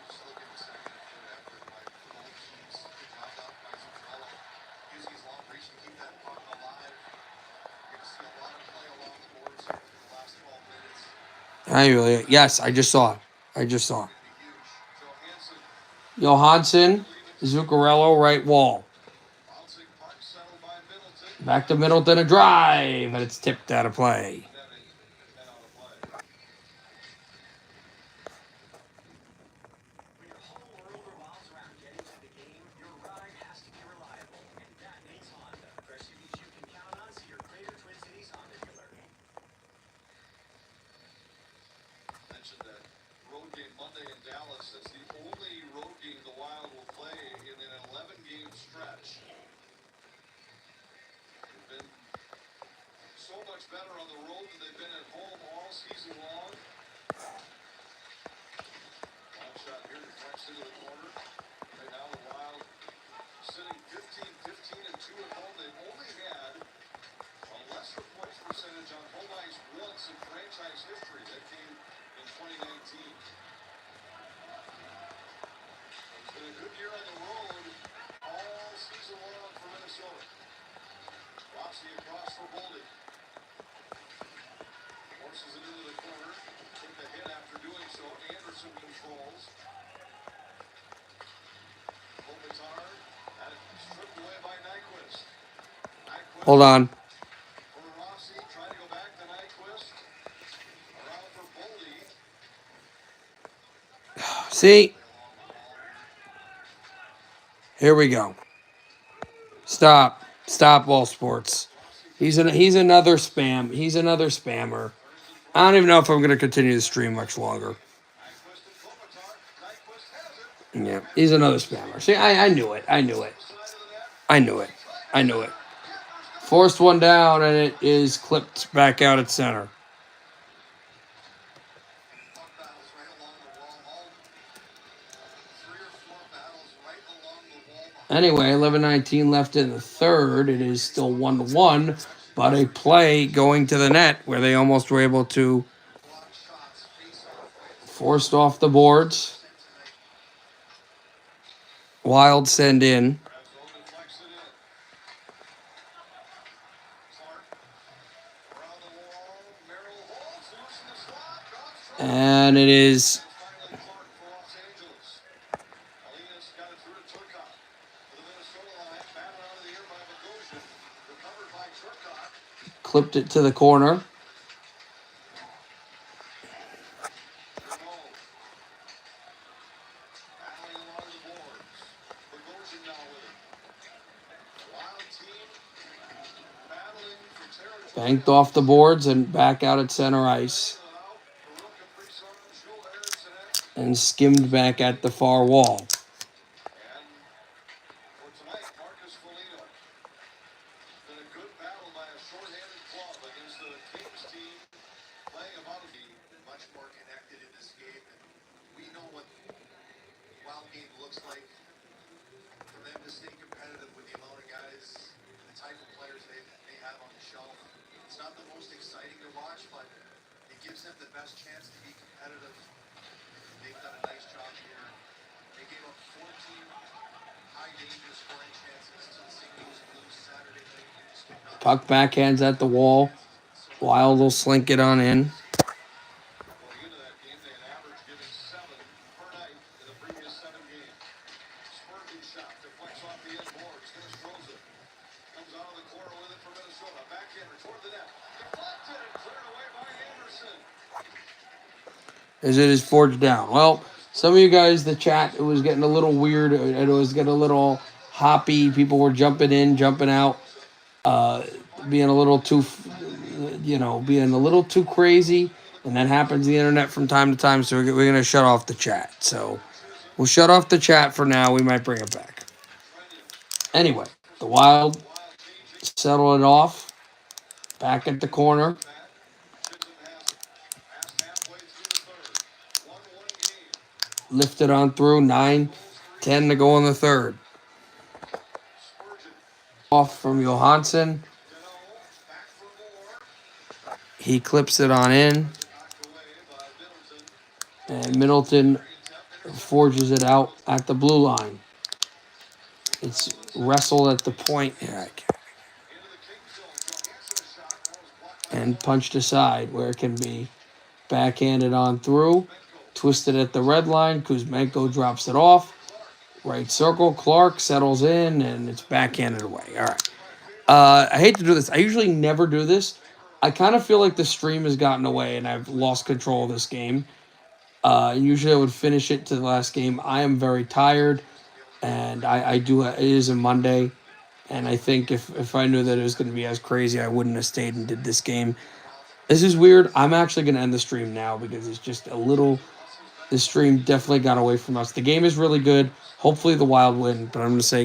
Just look at the second effort by both teams. Dropped out by Zuccarello. Using his long reach to keep that puck alive. You're going to see a lot of play along the boards here for the last 12 minutes. Yes, I just saw it. Going to be huge. Johansson, Johansson Zuccarello, right wall. bouncing puck settled by Middleton. Back to Middleton, a drive, and it's tipped out of play. Netting and out of play. When your whole world revolves around getting to the game, your ride has to be reliable. And that means Honda. For SUVs you can count on, see your Greater Twin Cities Honda dealer. Mentioned that road game Monday in Dallas. That's the only road game the Wild will play in an 11-game stretch. They've been so much better on the road than they've been at home all season long. Long shot here deflects into the corner. Right now the Wild sitting 15, 15, and 2 at home. They've only had a lesser points percentage on home ice once in franchise history. That came in 2019. It's been a good year on the road all season long for Minnesota. Rossi across for Boldy. Forces it into the corner. Took the hit after doing so. Anderson controls. Kopitar had it stripped away by Nyquist. Hold on. For Rossi, trying to go back to Nyquist. Around for Boldy. See? Here we go. Stop. Stop all sports. He's another spam. He's another spammer. I don't even know if I'm going to continue the stream much longer. Nyquist and Kopitar. Nyquist has it. Yeah, he's another spammer. See, I knew it. I knew it. Side of the net. I knew it. I knew it. Forced one down, and it is clipped back out at center. Puck battles right along the wall. All 3 or 4 battles right along the wall. Anyway, 11:19 left in the third. It is still 1-1, but a play going to the net where they almost were able to Block shots, face off wins. forced off the boards. Wild send in, Brazo deflects it in. Clark around the wall. Merrill holds loose in the slot. Drops from and it is finally Clark for Los Angeles. Alinas got it through to Turcotte. To the Minnesota line. Batted out of the air by Bogosian. Recovered by Turcotte. clipped it to the corner. Renault. Battling along the boards. Bogosian now with it. Wild team battling for territory. Banked off the boards and back out at center ice Out. Baruch Kaprizov, Joel Eriksson. and skimmed back at the far wall. And for tonight, Marcus Foligno. It's been a good battle by a shorthanded club against the Kings team playing about to be much more connected in this game. And we know what the Wild game looks like for them to stay competitive with the amount of guys, the type of players they have on the shelf. It's not the most exciting to watch, but it gives them the best chance to be competitive. They've done a nice job here. They gave up 14 high danger scoring chances to the St. Louis Blues Saturday night. They just could not Puck backhands at the wall. Wild will slink it on in. going into that game. They had averaged giving 7 per night in the previous 7 games. Spurgeon shot deflects off the end boards. Dennis Rosen comes out of the corner with it for Minnesota. Backhander toward the net. Deflected and cleared away by Anderson. As it is forged down. Well, some of you guys, the chat, it was getting a little weird. It was getting a little hoppy. People were jumping in, jumping out, being a little too being a little too crazy, and that happens on the internet from time to time. So we're gonna shut off the chat. So we'll shut off the chat for now. We might bring it back. Anyway, the Wild settle it off back at the corner. Lift it on through. 9-10 to go in the third. Off from Johansson. He clips it on in. And Middleton forges it out at the blue line. It's wrestled at the point. And punched aside where it can be backhanded on through. Twisted at the red line. Kuzmenko drops it off. Right circle. Clark settles in, and it's backhanded away. All right. I hate to do this. I usually never do this. I kind of feel like the stream has gotten away, and I've lost control of this game. Usually I would finish it to the last game. I am very tired, and I do. It is a Monday, and I think if I knew that it was going to be as crazy, I wouldn't have stayed and did this game. This is weird. I'm actually going to end the stream now because it's just a little. The stream definitely got away from us. The game is really good. Hopefully the Wild win, but I'm going to say